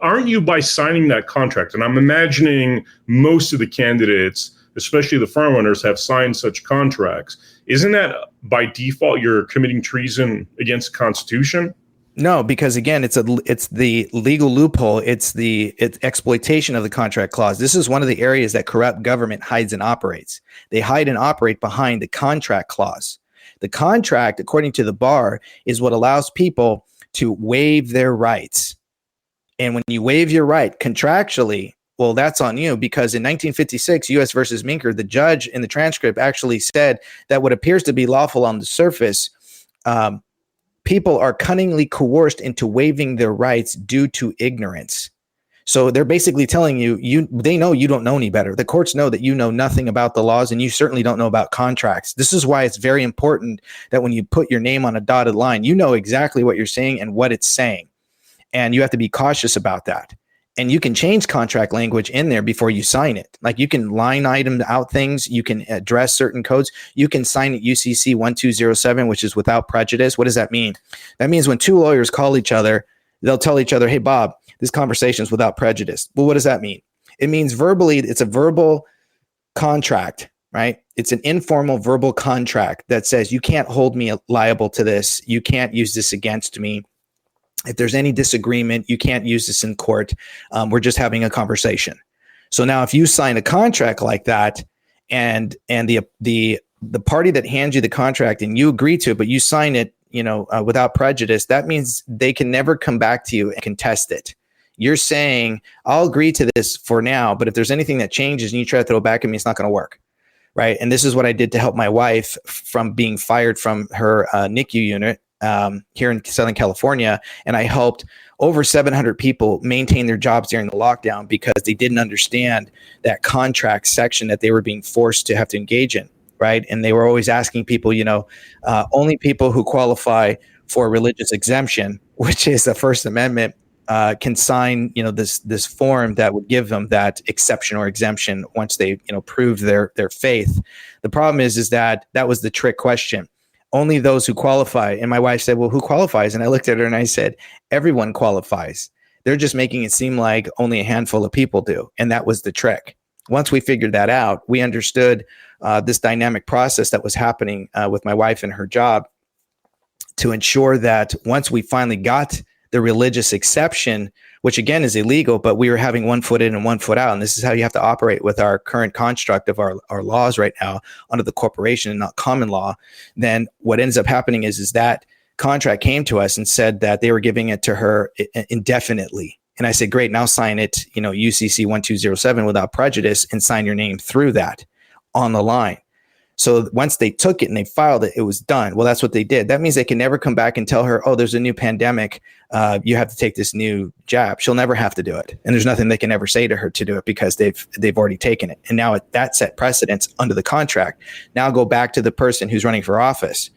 aren't you, by signing that contract, and I'm imagining most of the candidates, especially the farm owners, have signed such contracts, isn't that by default you're committing treason against the Constitution? No, because again, it's the legal loophole. It's exploitation of the contract clause. This is one of the areas that corrupt government hides and operates. They hide and operate behind the contract clause. The contract, according to the bar, is what allows people to waive their rights. And when you waive your right contractually, well, that's on you, because in 1956, U.S. versus Minker, the judge in the transcript actually said that what appears to be lawful on the surface, people are cunningly coerced into waiving their rights due to ignorance. So they're basically telling you, they know you don't know any better. The courts know that you know nothing about the laws, and you certainly don't know about contracts. This is why it's very important that when you put your name on a dotted line, you know exactly what you're saying and what it's saying. And you have to be cautious about that. And you can change contract language in there before you sign it. Like you can line item out things. You can address certain codes. You can sign it UCC 1207, which is without prejudice. What does that mean? That means when two lawyers call each other, they'll tell each other, hey, Bob, this conversation is without prejudice. Well, what does that mean? It means verbally, it's a verbal contract, right? It's an informal verbal contract that says you can't hold me liable to this. You can't use this against me. If there's any disagreement, you can't use this in court. We're just having a conversation. So now if you sign a contract like that, and the party that hands you the contract and you agree to it, but you sign it, without prejudice, that means they can never come back to you and contest it. You're saying, I'll agree to this for now, but if there's anything that changes and you try to throw it back at me, it's not going to work. Right. And this is what I did to help my wife from being fired from her NICU unit here in Southern California. And I helped over 700 people maintain their jobs during the lockdown because they didn't understand that contract section that they were being forced to have to engage in. Right. And they were always asking people, only people who qualify for religious exemption, which is the First Amendment, can sign, this form that would give them that exception or exemption once they, proved their faith. The problem is that was the trick question. Only those who qualify. And my wife said, well, who qualifies? And I looked at her and I said, everyone qualifies. They're just making it seem like only a handful of people do. And that was the trick. Once we figured that out, we understood this dynamic process that was happening with my wife and her job to ensure that once we finally got the religious exception, which again is illegal, but we were having one foot in and one foot out. And this is how you have to operate with our current construct of our laws right now under the corporation and not common law. Then what ends up happening is that contract came to us and said that they were giving it to her indefinitely. And I said, great, now sign it, UCC 1207 without prejudice and sign your name through that on the line. So once they took it and they filed it, it was done. Well, that's what they did. That means they can never come back and tell her, oh, there's a new pandemic. You have to take this new jab. She'll never have to do it. And there's nothing they can ever say to her to do it because they've already taken it. And now that set precedence under the contract. Now go back to the person who's running for office.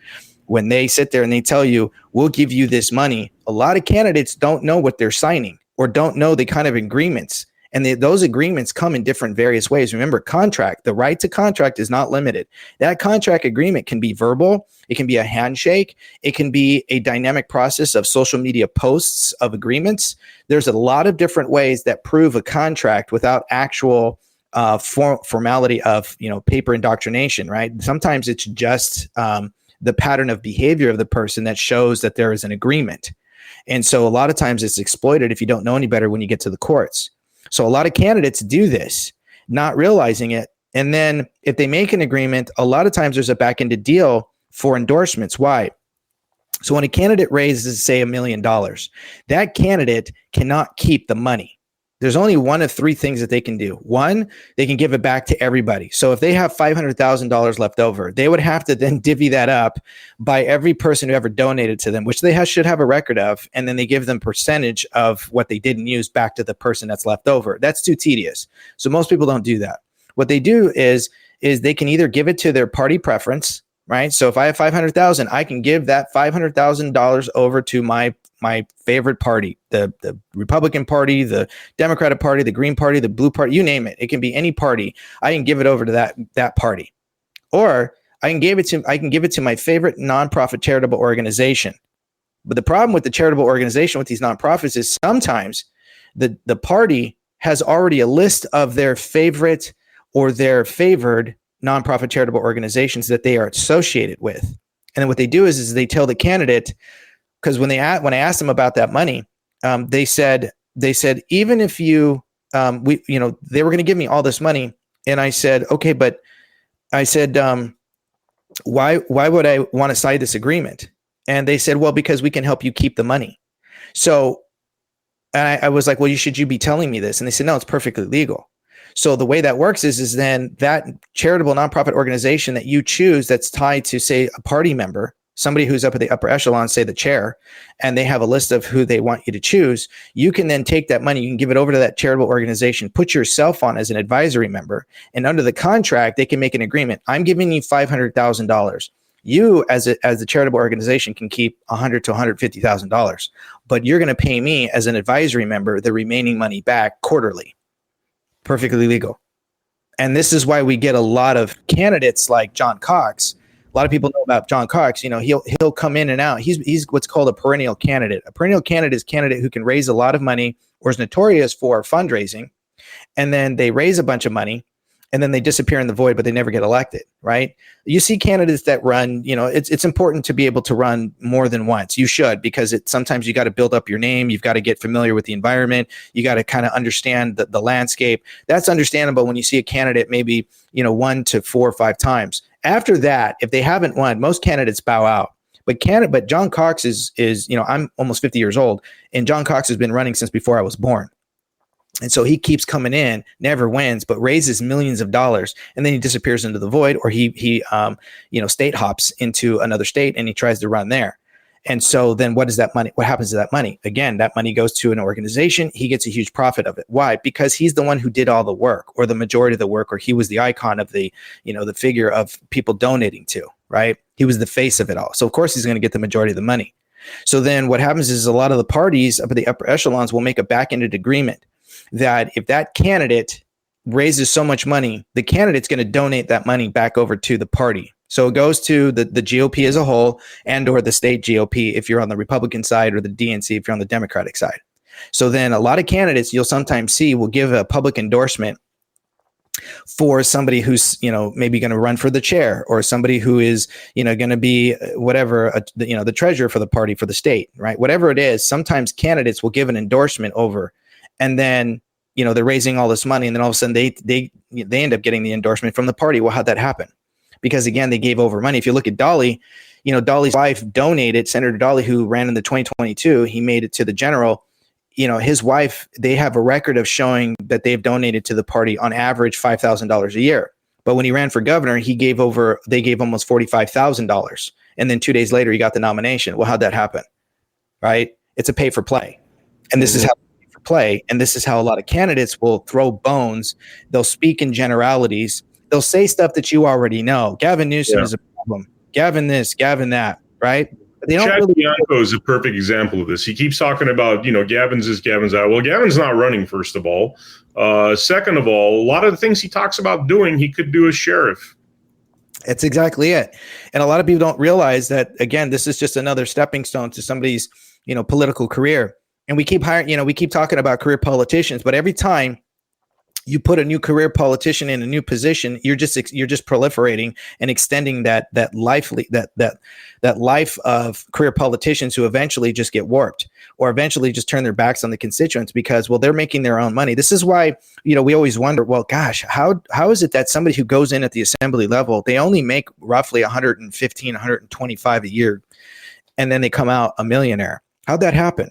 When they sit there and they tell you, we'll give you this money, a lot of candidates don't know what they're signing or don't know the kind of agreements. And those agreements come in different various ways. Remember, contract, the right to contract is not limited. That contract agreement can be verbal. It can be a handshake. It can be a dynamic process of social media posts of agreements. There's a lot of different ways that prove a contract without actual formality of, paper indoctrination, right? Sometimes it's just the pattern of behavior of the person that shows that there is an agreement. And so a lot of times it's exploited if you don't know any better when you get to the courts. So a lot of candidates do this, not realizing it. And then if they make an agreement, a lot of times there's a back-ended deal for endorsements. Why? So when a candidate raises, say, $1 million, that candidate cannot keep the money. There's only one of three things that they can do. One, they can give it back to everybody. So if they have $500,000 left over, they would have to then divvy that up by every person who ever donated to them, which they should have a record of. And then they give them percentage of what they didn't use back to the person that's left over. That's too tedious. So most people don't do that. What they do is they can either give it to their party preference, right? So if I have 500,000, I can give that $500,000 over to my favorite party, the Republican Party, the Democratic Party, the Green Party, the Blue Party, you name it. It can be any party. I can give it over to that party. Or I can give it to my favorite nonprofit charitable organization. But the problem with the charitable organization with these nonprofits is sometimes the party has already a list of their favorite or their favored nonprofit charitable organizations that they are associated with. And then what they do is they tell the candidate, because when I asked them about that money, they said even if they were going to give me all this money, and I said, okay, but I said, why would I want to sign this agreement? And they said, well, because we can help you keep the money. So I was like, well, you should be telling me this? And they said, no, it's perfectly legal. So the way that works is then that charitable nonprofit organization that you choose that's tied to, say, a party member, somebody who's up at the upper echelon, say the chair, and they have a list of who they want you to choose, you can then take that money, you can give it over to that charitable organization, put yourself on as an advisory member, and under the contract, they can make an agreement. I'm giving you $500,000. You, as a charitable organization, can keep $100,000 to $150,000, but you're going to pay me as an advisory member the remaining money back quarterly. Perfectly legal. And this is why we get a lot of candidates like John Cox. A lot of people know about John Cox. He'll come in and out. He's what's called a perennial candidate. A perennial candidate is a candidate who can raise a lot of money or is notorious for fundraising. And then they raise a bunch of money and then they disappear in the void, but they never get elected, right? You see candidates that run, it's important to be able to run more than once. You should, because sometimes you got to build up your name. You've got to get familiar with the environment. You got to kind of understand the landscape. That's understandable when you see a candidate maybe, 1 to 4 or 5 times. After that, if they haven't won, most candidates bow out. But John Cox is I'm almost 50 years old, and John Cox has been running since before I was born. And so he keeps coming in, never wins, but raises millions of dollars, and then he disappears into the void, or he state hops into another state and he tries to run there. And so then what is that money? What happens to that money? Again, that money goes to an organization. He gets a huge profit of it. Why? Because he's the one who did all the work, or the majority of the work, or he was the icon of the figure of people donating to, right? He was the face of it all. So of course he's going to get the majority of the money. So then what happens is a lot of the parties up at the upper echelons will make a back-ended agreement that if that candidate raises so much money, the candidate's going to donate that money back over to the party. So it goes to the GOP as a whole, and or the state GOP if you're on the Republican side, or the DNC if you're on the Democratic side. So then a lot of candidates you'll sometimes see will give a public endorsement for somebody who's, maybe going to run for the chair, or somebody who is, going to be whatever, the treasurer for the party, for the state, right? Whatever it is, sometimes candidates will give an endorsement over, and then, they're raising all this money, and then all of a sudden they end up getting the endorsement from the party. Well, how'd that happen? Because again, they gave over money. If you look at Dolly, Dolly's wife donated, Senator Dolly, who ran in the 2022, he made it to the general. His wife, they have a record of showing that they've donated to the party on average $5,000 a year. But when he ran for governor, they gave almost $45,000. And then 2 days later, he got the nomination. Well, how'd that happen? Right? It's a pay for play. And this is how pay for play. And this is how a lot of candidates will throw bones. They'll speak in generalities. They'll say stuff that you already know. Gavin Newsom is a problem. Gavin this, Gavin that, right? They don't Chad Bianco is a perfect example of this. He keeps talking about, Gavin's this, Gavin's that. Well, Gavin's not running, first of all. Second of all, a lot of the things he talks about doing, he could do as sheriff. That's exactly it. And a lot of people don't realize that, again, this is just another stepping stone to somebody's, political career. And we keep we keep talking about career politicians, but every time you put a new career politician in a new position, you're just proliferating and extending that life of career politicians who eventually just get warped or eventually just turn their backs on the constituents because, well, they're making their own money. This is why, we always wonder, well, gosh, how is it that somebody who goes in at the assembly level, they only make roughly 115, 125 a year, and then they come out a millionaire? How'd that happen?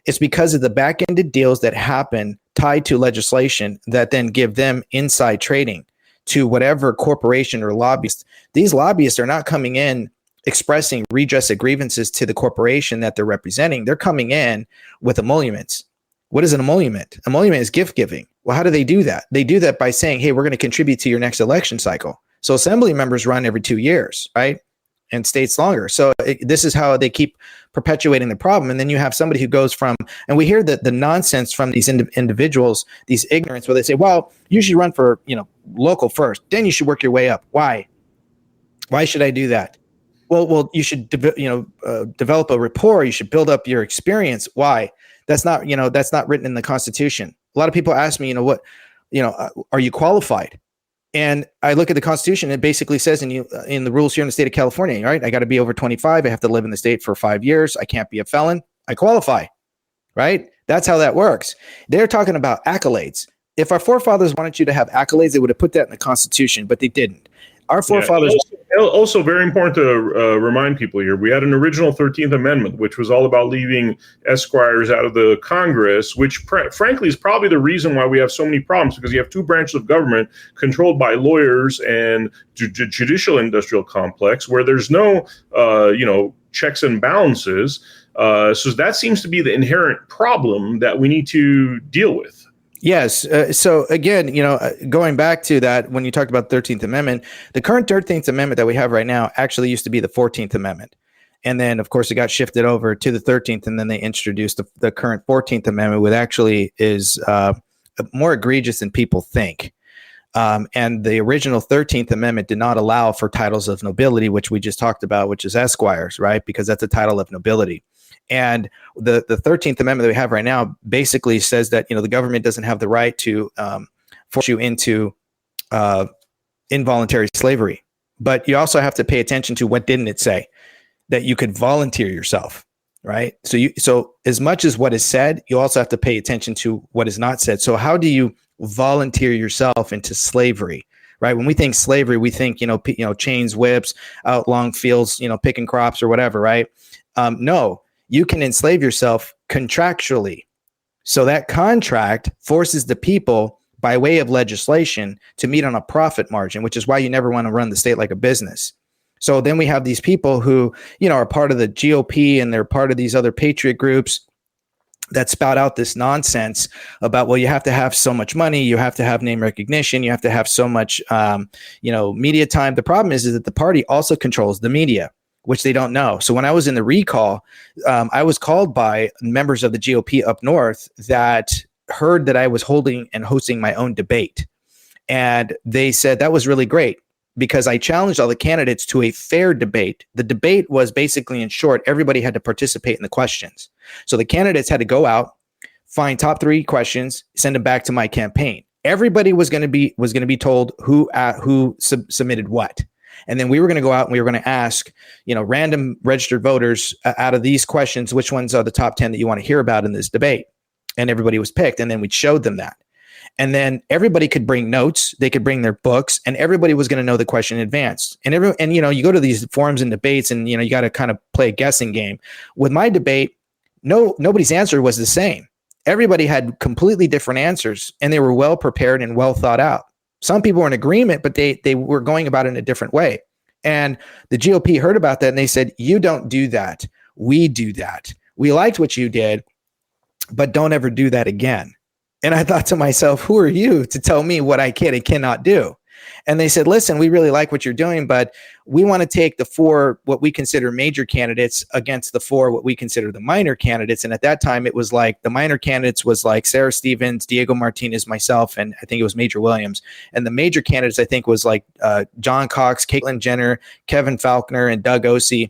It's because of the back-ended deals that happen tied to legislation that then give them inside trading to whatever corporation or lobbyist. These lobbyists are not coming in expressing redress of grievances to the corporation that they're representing. They're coming in with emoluments. What is an emolument? Emolument is gift giving. Well, how do they do that? They do that by saying, hey, we're going to contribute to your next election cycle. So assembly members run every 2 years, right? And states longer. So this is how they keep perpetuating the problem. And then you have somebody who goes from, and we hear the nonsense from these individuals, these ignorance, where they say, well, you should run for, local first, then you should work your way up. Why? Why should I do that? Well, you should, develop a rapport. You should build up your experience. Why? That's not written in the Constitution. A lot of people ask me, are you qualified? And I look at the Constitution, it basically says in the rules here in the state of California, right? I got to be over 25. I have to live in the state for 5 years. I can't be a felon. I qualify, right? That's how that works. They're talking about accolades. If our forefathers wanted you to have accolades, they would have put that in the Constitution, but they didn't. Our forefathers. Also very important to remind people here, we had an original 13th Amendment, which was all about leaving esquires out of the Congress, which frankly is probably the reason why we have so many problems, because you have two branches of government controlled by lawyers and judicial industrial complex where there's no, checks and balances. So that seems to be the inherent problem that we need to deal with. Yes. So again, going back to that, when you talked about the 13th Amendment, the current 13th Amendment that we have right now actually used to be the 14th Amendment. And then, of course, it got shifted over to the 13th, and then they introduced the current 14th Amendment, which actually is more egregious than people think. And the original 13th Amendment did not allow for titles of nobility, which we just talked about, which is esquires, right? Because that's a title of nobility. And the 13th Amendment that we have right now basically says that, the government doesn't have the right to force you into involuntary slavery. But you also have to pay attention to what didn't it say, that you could volunteer yourself, right? So as much as what is said, you also have to pay attention to what is not said. So how do you volunteer yourself into slavery? Right. When we think slavery, we think, chains, whips, out long fields, picking crops or whatever. Right. No, you can enslave yourself contractually. So that contract forces the people by way of legislation to meet on a profit margin, which is why you never want to run the state like a business. So then we have these people who, are part of the GOP and they're part of these other patriot groups that spout out this nonsense about, well, you have to have so much money, you have to have name recognition, you have to have so much, media time. The problem is that the party also controls the media, which they don't know. So when I was in the recall, I was called by members of the GOP up north that heard that I was holding and hosting my own debate. And they said that was really great because I challenged all the candidates to a fair debate. The debate was basically, in short, everybody had to participate in the questions. So the candidates had to go out, find top 3 questions, send them back to my campaign. Everybody was going to be told who submitted what. And then we were going to go out and we were going to ask, random registered voters out of these questions, which ones are the top 10 that you want to hear about in this debate? And everybody was picked. And then we showed them that. And then everybody could bring notes, they could bring their books, and everybody was going to know the question in advance. And you go to these forums and debates, and you got to kind of play a guessing game. With my debate, nobody's answer was the same. Everybody had completely different answers, and they were well prepared and well thought out. Some people were in agreement, but they were going about it in a different way. And the GOP heard about that, and they said, "You don't do that. We do that. We liked what you did, but don't ever do that again." And I thought to myself, who are you to tell me what I can and cannot do? And they said, listen, we really like what you're doing, but we want to take the 4 what we consider major candidates against the 4 what we consider the minor candidates. And at that time, it was like the minor candidates was like Sarah Stevens, Diego Martinez, myself, and I think it was Major Williams. And the major candidates, I think, was like John Cox, Caitlyn Jenner, Kevin Faulconer, and Doug Osee.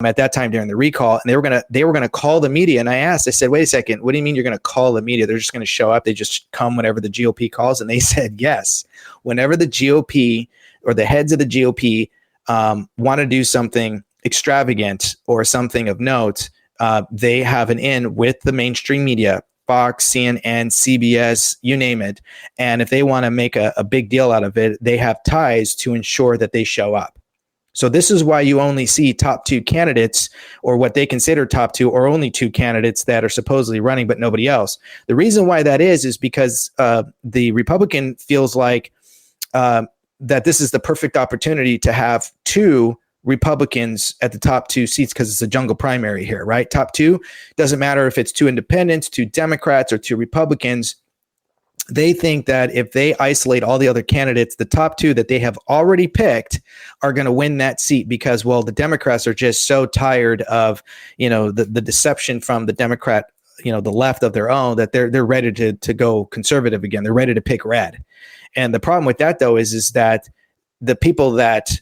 At that time during the recall, and they were gonna call the media. And I said, wait a second, what do you mean you're gonna call the media? They're just gonna show up. They just come whenever the GOP calls. And they said, yes, whenever the GOP or the heads of the GOP want to do something extravagant or something of note, they have an in with the mainstream media, Fox, CNN, CBS, you name it. And if they want to make a big deal out of it, they have ties to ensure that they show up. So this is why you only see top 2 candidates, or what they consider top 2, or only 2 candidates that are supposedly running, but nobody else. The reason why that is because the Republican feels like that this is the perfect opportunity to have 2 Republicans at the top 2 seats, because it's a jungle primary here, right? Top 2, doesn't matter if it's 2 independents, 2 Democrats, or 2 Republicans. They think that if they isolate all the other candidates, the top 2 that they have already picked are going to win that seat, because, well, the Democrats are just so tired of, the deception from the Democrat, the left of their own, that they're ready to go conservative again. They're ready to pick red. And the problem with that, though, is that the people that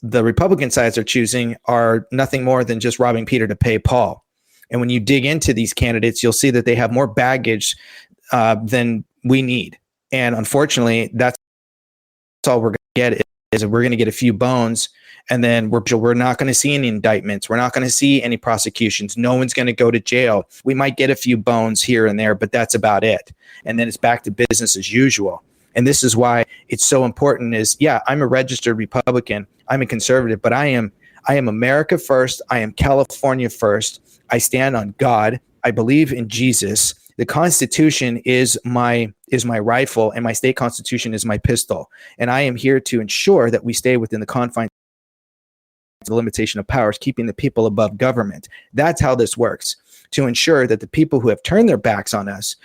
the Republican sides are choosing are nothing more than just robbing Peter to pay Paul. And when you dig into these candidates, you'll see that they have more baggage than we need. And unfortunately, that's all we're going to get is we're going to get a few bones, and then we're not going to see any indictments. We're not going to see any prosecutions. No one's going to go to jail. We might get a few bones here and there, but that's about it. And then it's back to business as usual. And this is why it's so important is, yeah, I'm a registered Republican. I'm a conservative, but I am America first. I am California first. I stand on God. I believe in Jesus. The Constitution is my rifle, and my state constitution is my pistol. And I am here to ensure that we stay within the confines of the limitation of powers, keeping the people above government. That's how this works, to ensure that the people who have turned their backs on us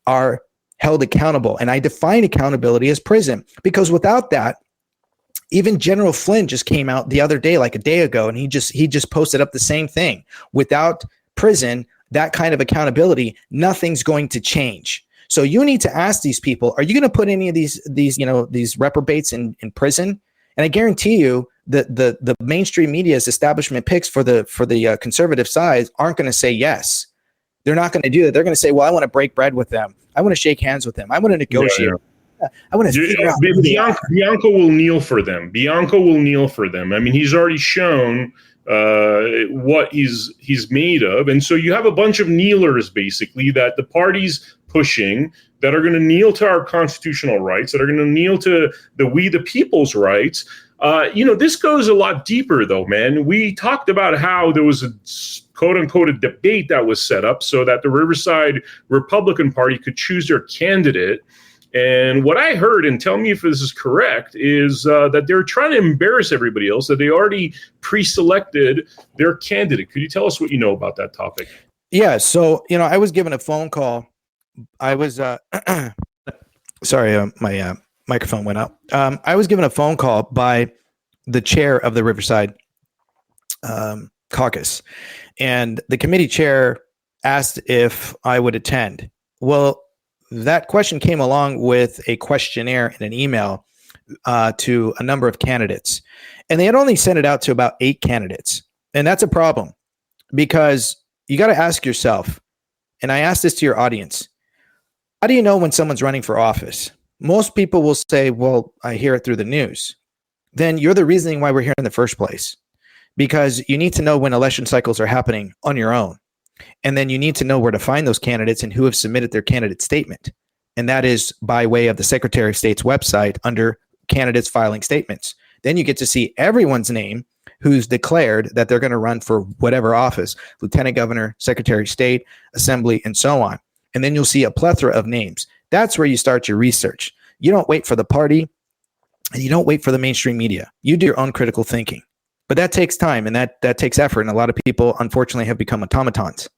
are held accountable. And I define accountability as prison, because without that, even General Flynn just came out the other day, like a day ago, and he just posted up the same thing. Without prison, that kind of accountability, nothing's going to change. So you need to ask these people, are you going to put any of these reprobates in prison? And I guarantee you that the mainstream media's establishment picks for the conservative side aren't going to say yes. They're not going to do that. They're going to say, well, I want to break bread with them. I want to shake hands with them. I want to negotiate. Yeah. I want to figure out. Bianco will kneel for them. Bianco will kneel for them. I mean, he's already shown what he's made of. And so you have a bunch of kneelers, basically, that the party's pushing, that are going to kneel to our constitutional rights, that are going to kneel to the people's rights. This goes a lot deeper, though, man. We talked about how there was a quote-unquote a debate that was set up so that the Riverside Republican Party could choose their candidate. And what I heard, and tell me if this is correct, is that they're trying to embarrass everybody else, that they already pre-selected their candidate. Could you tell us what you know about that topic? Yeah, so, I was given a phone call. I was, sorry, my microphone went out. I was given a phone call by the chair of the Riverside caucus, and the committee chair asked if I would attend. Well, that question came along with a questionnaire and an email to a number of candidates. And they had only sent it out to about 8 candidates. And that's a problem, because you got to ask yourself, and I ask this to your audience, how do you know when someone's running for office? Most people will say, well, I hear it through the news. Then you're the reasoning why we're here in the first place, because you need to know when election cycles are happening on your own. And then you need to know where to find those candidates and who have submitted their candidate statement. And that is by way of the Secretary of State's website under candidates filing statements. Then you get to see everyone's name who's declared that they're going to run for whatever office, lieutenant governor, secretary of state, assembly, and so on. And then you'll see a plethora of names. That's where you start your research. You don't wait for the party and you don't wait for the mainstream media. You do your own critical thinking. But that takes time and that takes effort. And a lot of people, unfortunately, have become automatons.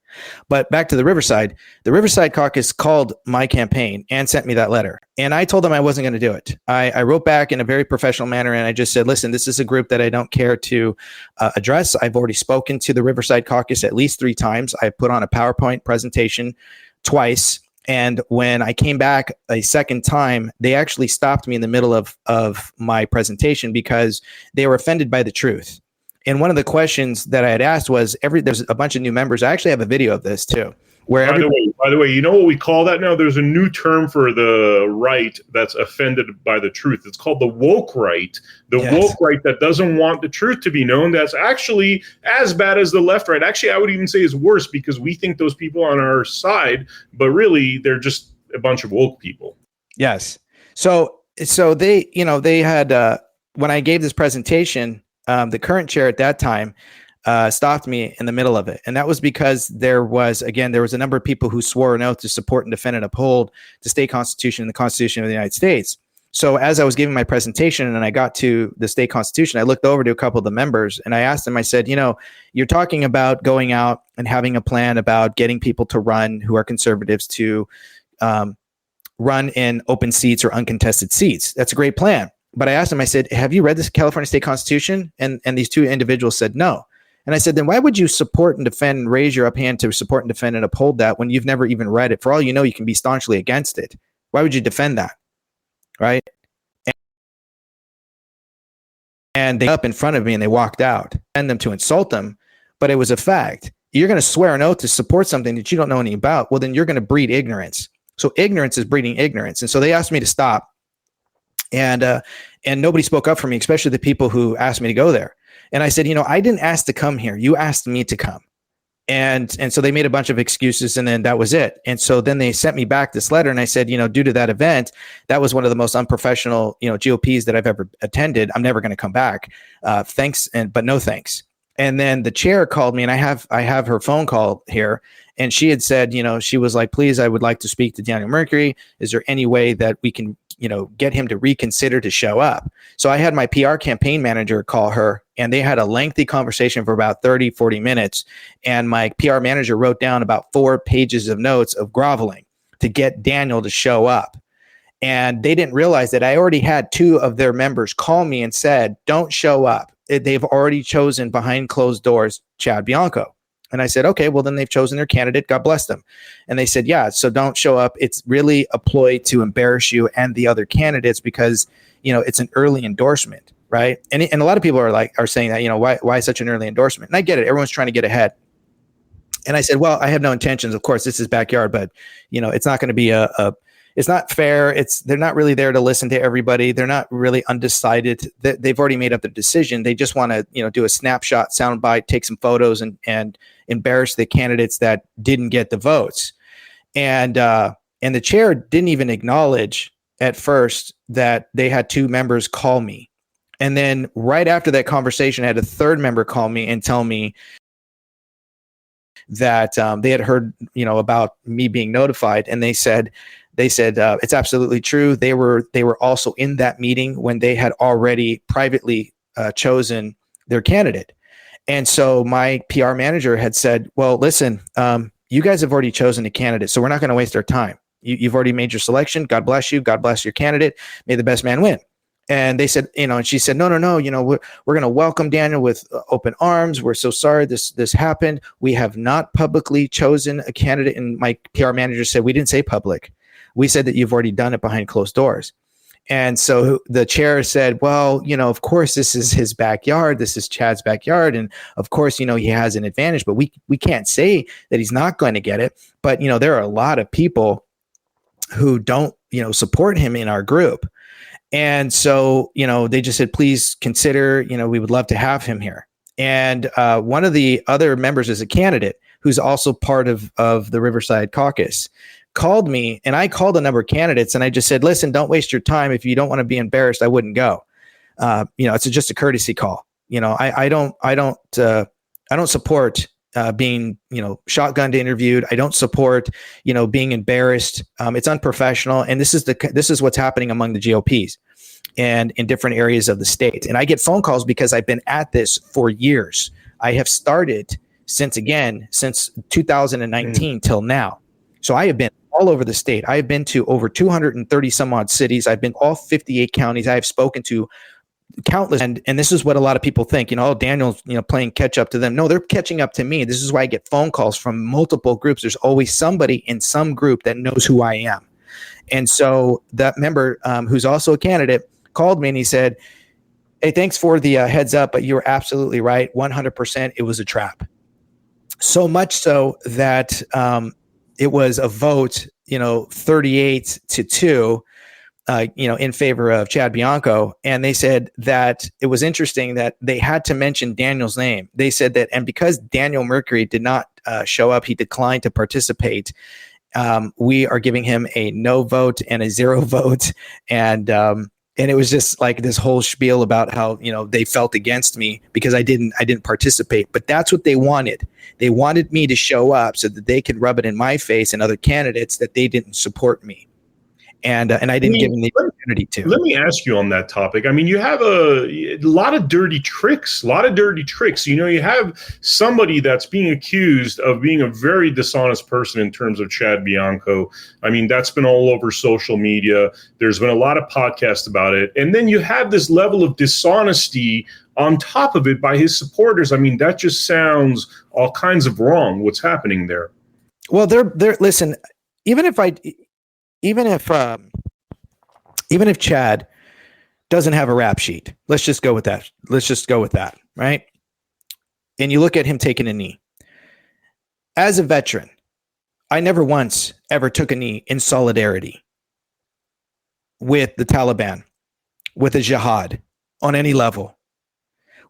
But back to the Riverside Caucus called my campaign and sent me that letter. And I told them I wasn't going to do it. I wrote back in a very professional manner. And I just said, listen, this is a group that I don't care to address. I've already spoken to the Riverside Caucus at least 3 times. I put on a PowerPoint presentation twice. And when I came back a second time, they actually stopped me in the middle of my presentation because they were offended by the truth. And one of the questions that I had asked was, there's a bunch of new members. I actually have a video of this too. By the way, you know what we call that now? There's a new term for the right that's offended by the truth. It's called the woke right. Woke right that doesn't want the truth to be known. That's actually as bad as the left right. Actually, I would even say is worse because we think those people on our side, but really they're just a bunch of woke people. Yes. So they had, when I gave this presentation, the current chair at that time stopped me in the middle of it. And that was because there was a number of people who swore an oath to support and defend and uphold the state constitution and the Constitution of the United States. So as I was giving my presentation and I got to the state constitution, I looked over to a couple of the members and I asked them, I said, you're talking about going out and having a plan about getting people to run who are conservatives to run in open seats or uncontested seats. That's a great plan. But I asked them, I said, have you read this California state constitution? And these 2 individuals said no. And I said, then why would you support and defend and raise your up hand to support and defend and uphold that when you've never even read it? For all you know, you can be staunchly against it. Why would you defend that? Right? And they up in front of me and they walked out. And them to insult them, but it was a fact. You're going to swear an oath to support something that you don't know anything about. Well, then you're going to breed ignorance. So ignorance is breeding ignorance. And so they asked me to stop. And nobody spoke up for me, especially the people who asked me to go there. And I said, I didn't ask to come here. You asked me to come. And so they made a bunch of excuses and then that was it. And so then they sent me back this letter and I said, due to that event, that was one of the most unprofessional, GOPs that I've ever attended. I'm never going to come back. Thanks. But no thanks. And then the chair called me and I have her phone call here. And she had said, she was like, please, I would like to speak to Daniel Mercuri. Is there any way that we can get him to reconsider to show up? So I had my PR campaign manager call her and they had a lengthy conversation for about 30, 40 minutes. And my PR manager wrote down about 4 pages of notes of groveling to get Daniel to show up. And they didn't realize that I already had 2 of their members call me and said, don't show up. They've already chosen behind closed doors, Chad Bianco. And I said, okay, well, then they've chosen their candidate. God bless them. And they said, yeah, so don't show up. It's really a ploy to embarrass you and the other candidates because, it's an early endorsement, right? And a lot of people are saying that, why such an early endorsement? And I get it. Everyone's trying to get ahead. And I said, well, I have no intentions. Of course, this is backyard, but, it's not going to be it's not fair. They're not really there to listen to everybody. They're not really undecided. They've already made up their decision. They just want to, do a snapshot, soundbite, take some photos, and embarrass the candidates that didn't get the votes. And the chair didn't even acknowledge at first that they had 2 members call me. And then right after that conversation, I had a 3rd member call me and tell me that they had heard, about me being notified, and they said it's absolutely true. They were also in that meeting when they had already privately chosen their candidate. And so my PR manager had said, well, listen, you guys have already chosen a candidate, so we're not going to waste our time. You've already made your selection. God bless you. God bless your candidate. May the best man win. And they said, and she said, no, we're going to welcome Daniel with open arms. We're so sorry this happened. We have not publicly chosen a candidate. And my PR manager said, we didn't say public. We said that you've already done it behind closed doors. And so the chair said, well, of course, this is his backyard. This is Chad's backyard. And of course, he has an advantage, but we can't say that he's not going to get it. But, there are a lot of people who don't, support him in our group. And so, they just said, please consider, we would love to have him here. And one of the other members is a candidate who's also part of the Riverside Caucus called me, and I called a number of candidates, and I just said, listen, don't waste your time. If you don't want to be embarrassed, I wouldn't go. It's just a courtesy call. I don't support being, shotgunned interviewed. I don't support, being embarrassed. It's unprofessional. And this is what's happening among the GOPs and in different areas of the state. And I get phone calls because I've been at this for years. I have started since 2019 till now. So I have been all over the state. I have been to over 230 some odd cities. I've been all 58 counties. I have spoken to countless, and this is what a lot of people think, Daniel's, playing catch up to them. No, they're catching up to me. This is why I get phone calls from multiple groups. There's always somebody in some group that knows who I am. And so that member, who's also a candidate, called me and he said, hey, thanks for the heads up, but you were absolutely right. 100%. It was a trap. So much so that it was a vote, 38-2, in favor of Chad Bianco. And they said that it was interesting that they had to mention Daniel's name. They said that, and because Daniel Mercuri did not show up, he declined to participate. We are giving him a no vote and a 0 vote. And it was just like this whole spiel about how, they felt against me because I didn't participate. But that's what they wanted. They wanted me to show up so that they could rub it in my face and other candidates that they didn't support me. And I didn't give them the opportunity to. Let me ask you on that topic. I mean, you have a lot of dirty tricks. You have somebody that's being accused of being a very dishonest person in terms of Chad Bianco. I mean, that's been all over social media. There's been a lot of podcasts about it. And then you have this level of dishonesty on top of it by his supporters. I mean, that just sounds all kinds of wrong, what's happening there. Well, listen, even if Chad doesn't have a rap sheet, let's just go with that. Right? And you look at him taking a knee. As a veteran, I never once ever took a knee in solidarity with the Taliban, with a jihad on any level.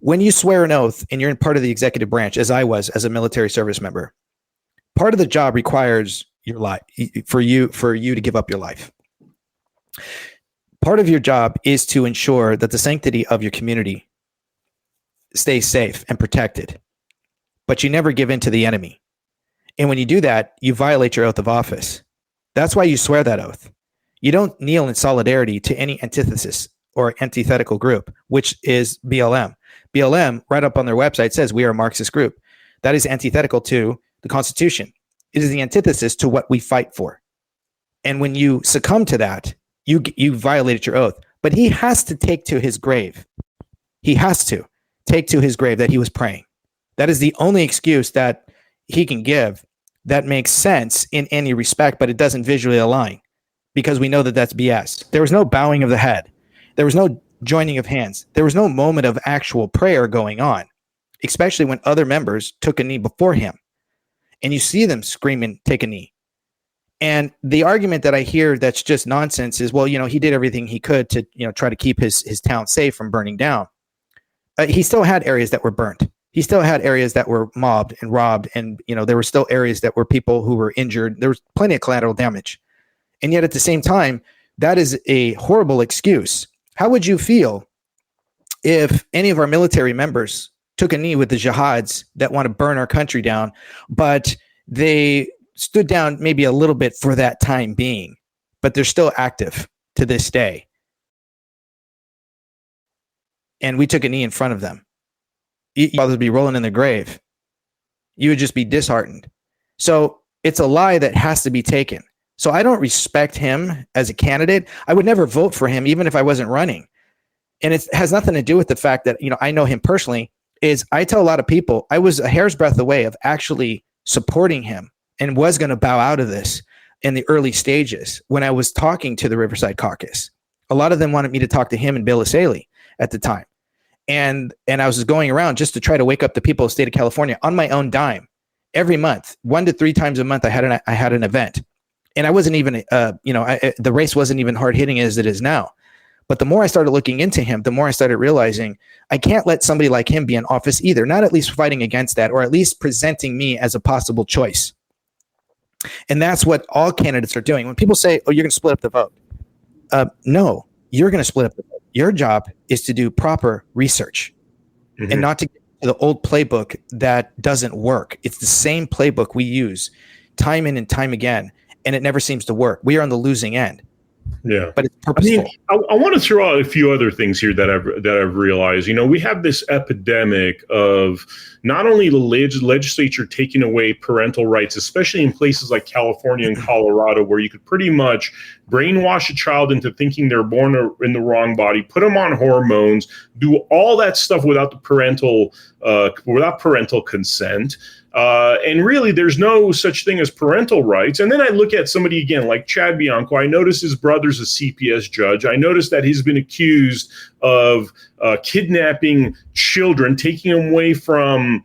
When you swear an oath and you're in part of the executive branch, as I was as a military service member, part of the job requires your life for you to give up your life. Part of your job is to ensure that the sanctity of your community stays safe and protected, but you never give in to the enemy. And when you do that, you violate your oath of office. That's why you swear that oath. You don't kneel in solidarity to any antithesis or antithetical group, which is BLM. BLM, right up on their website, says we are a Marxist group. That is antithetical to the Constitution. It is the antithesis to what we fight for. And when you succumb to that, you violated your oath. But he has to take to his grave. He has to take to his grave that he was praying. That is the only excuse that he can give that makes sense in any respect, but it doesn't visually align because we know that that's BS. There was no bowing of the head. There was no joining of hands. There was no moment of actual prayer going on, especially when other members took a knee before him. And you see them screaming, take a knee. And the argument that I hear that's just nonsense is, well, he did everything he could to, try to keep his town safe from burning down. He still had areas that were burnt. He still had areas that were mobbed and robbed. And, there were still areas that were people who were injured. There was plenty of collateral damage. And yet at the same time, that is a horrible excuse. How would you feel if any of our military members took a knee with the jihads that want to burn our country down, but they stood down maybe a little bit for that time being, but they're still active to this day? And we took a knee in front of them. You'd rather be rolling in the grave. You would just be disheartened. So it's a lie that has to be taken. So I don't respect him as a candidate. I would never vote for him, even if I wasn't running. And it has nothing to do with the fact that, I know him personally. Is I tell a lot of people I was a hair's breadth away of actually supporting him and was going to bow out of this in the early stages when I was talking to the Riverside Caucus. A lot of them wanted me to talk to him and Bill Asaley at the time. And I was going around just to try to wake up the people of the state of California on my own dime. Every month, 1 to 3 times a month, I had an event. And I wasn't even, the race wasn't even hard hitting as it is now. But the more I started looking into him, the more I started realizing I can't let somebody like him be in office either, not at least fighting against that, or at least presenting me as a possible choice. And that's what all candidates are doing. When people say, oh, you're going to split up the vote. No, you're going to split up the vote. Your job is to do proper research and not to get to the old playbook that doesn't work. It's the same playbook we use time in and time again, and it never seems to work. We are on the losing end. Yeah, but it's purposeful. I want to throw out a few other things here that I've realized. We have this epidemic of not only the legislature taking away parental rights, especially in places like California and Colorado, where you could pretty much brainwash a child into thinking they're born in the wrong body, put them on hormones, do all that stuff without parental consent. And really, there's no such thing as parental rights. And then I look at somebody again like Chad Bianco. I notice his brother's a CPS judge. I notice that he's been accused of kidnapping children, taking them away from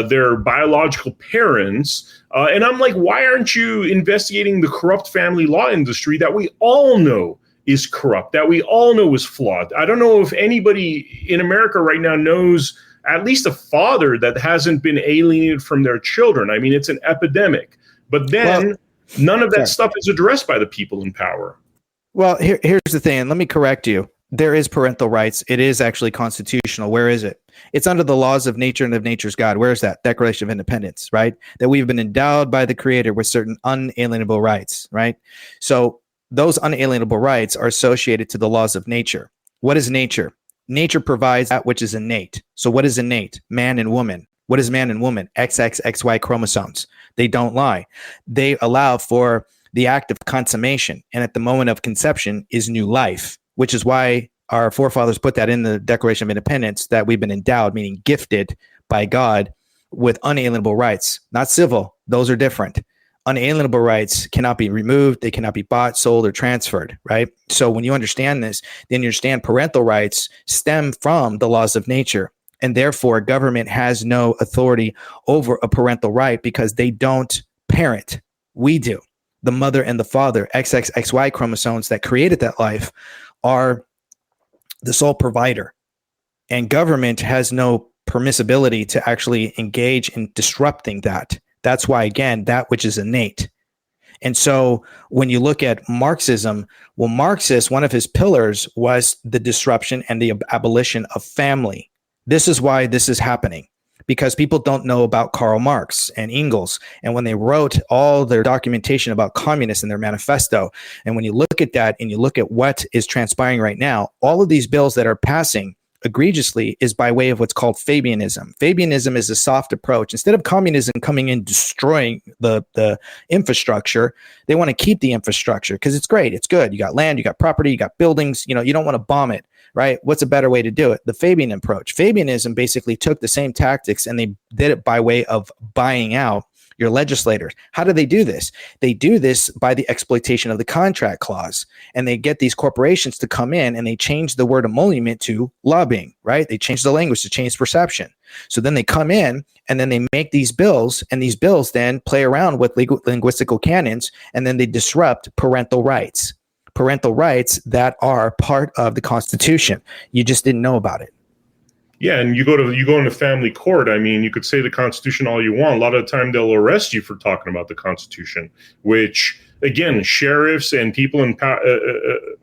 their biological parents. And I'm like, why aren't you investigating the corrupt family law industry that we all know is corrupt, that we all know is flawed? I don't know if anybody in America right now knows at least a father that hasn't been alienated from their children. I mean, it's an epidemic. But then none of that stuff is addressed by the people in power. Well, here's the thing, and let me correct you. There is parental rights. It is actually constitutional. Where is it? It's under the laws of nature and of nature's God. Where is that? Declaration of Independence, right? That we've been endowed by the Creator with certain unalienable rights, right? So those unalienable rights are associated to the laws of nature. What is nature? Nature provides that which is innate. So what is innate? Man and woman. What is man and woman? XXXY chromosomes. They don't lie. They allow for the act of consummation. And at the moment of conception is new life, which is why our forefathers put that in the Declaration of Independence, that we've been endowed, meaning gifted by God with unalienable rights, not civil. Those are different. Unalienable rights cannot be removed. They cannot be bought, sold, or transferred, right? So when you understand this, then you understand parental rights stem from the laws of nature. And therefore, government has no authority over a parental right because they don't parent. We do. The mother and the father, XXXY chromosomes that created that life, are the sole provider. And government has no permissibility to actually engage in disrupting that. That's why, again, that which is innate. And so when you look at Marxism, well, Marxist, one of his pillars was the disruption and the abolition of family. This is why this is happening, because people don't know about Karl Marx and Engels. And when they wrote all their documentation about communists in their manifesto, and when you look at that and you look at what is transpiring right now, all of these bills that are passing egregiously is by way of what's called Fabianism. Fabianism is a soft approach. Instead of communism coming in destroying the infrastructure, they want to keep the infrastructure because it's great. It's good. You got land, you got property, you got buildings. You don't want to bomb it, right? What's a better way to do it? The Fabian approach. Fabianism basically took the same tactics and they did it by way of buying out your legislators. How do they do this? They do this by the exploitation of the contract clause. And they get these corporations to come in and they change the word emolument to lobbying, right? They change the language to change perception. So then they come in and then they make these bills, and these bills then play around with linguistical canons, and then they disrupt parental rights that are part of the Constitution. You just didn't know about it. Yeah, and you go into family court. I mean, you could say the Constitution all you want. A lot of the time, they'll arrest you for talking about the Constitution, which, again, sheriffs and people in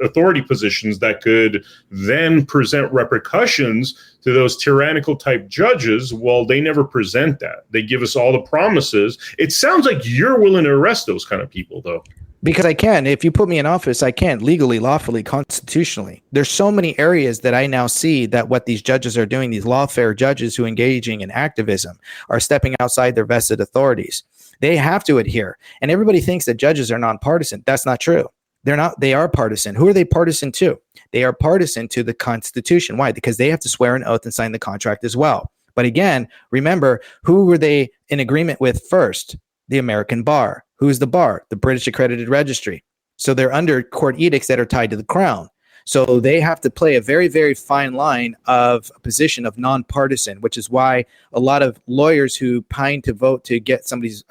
authority positions that could then present repercussions to those tyrannical type judges, well, they never present that. They give us all the promises. It sounds like you're willing to arrest those kind of people, though. Because I can. If you put me in office, I can legally, lawfully, constitutionally. There's so many areas that I now see that what these judges are doing, these lawfare judges who are engaging in activism, are stepping outside their vested authorities. They have to adhere. And everybody thinks that judges are nonpartisan. That's not true. They're not. They are partisan. Who are they partisan to? They are partisan to the Constitution. Why? Because they have to swear an oath and sign the contract as well. But again, remember, who were they in agreement with first? The American bar. Who's the bar? The British Accredited Registry. So they're under court edicts that are tied to the crown. So they have to play a very, very fine line of a position of nonpartisan, which is why a lot of lawyers who pine to vote to get somebody's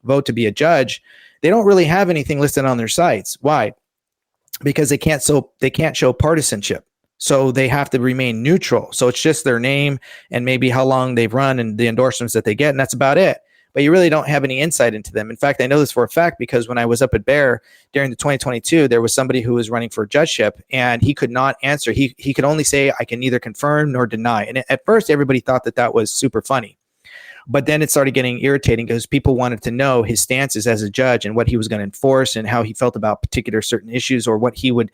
vote to be a judge, they don't really have anything listed on their sites. Why? Because they can't show partisanship. So they have to remain neutral. So it's just their name and maybe how long they've run and the endorsements that they get, and that's about it. but you really don't have any insight into them. In fact, I know this for a fact because when I was up at Bear during the 2022, there was somebody who was running for judgeship, and he could not answer. He could only say, I can neither confirm nor deny. And at first, everybody thought that was super funny. But then it started getting irritating because people wanted to know his stances as a judge and what he was going to enforce and how he felt about particular certain issues, or what he would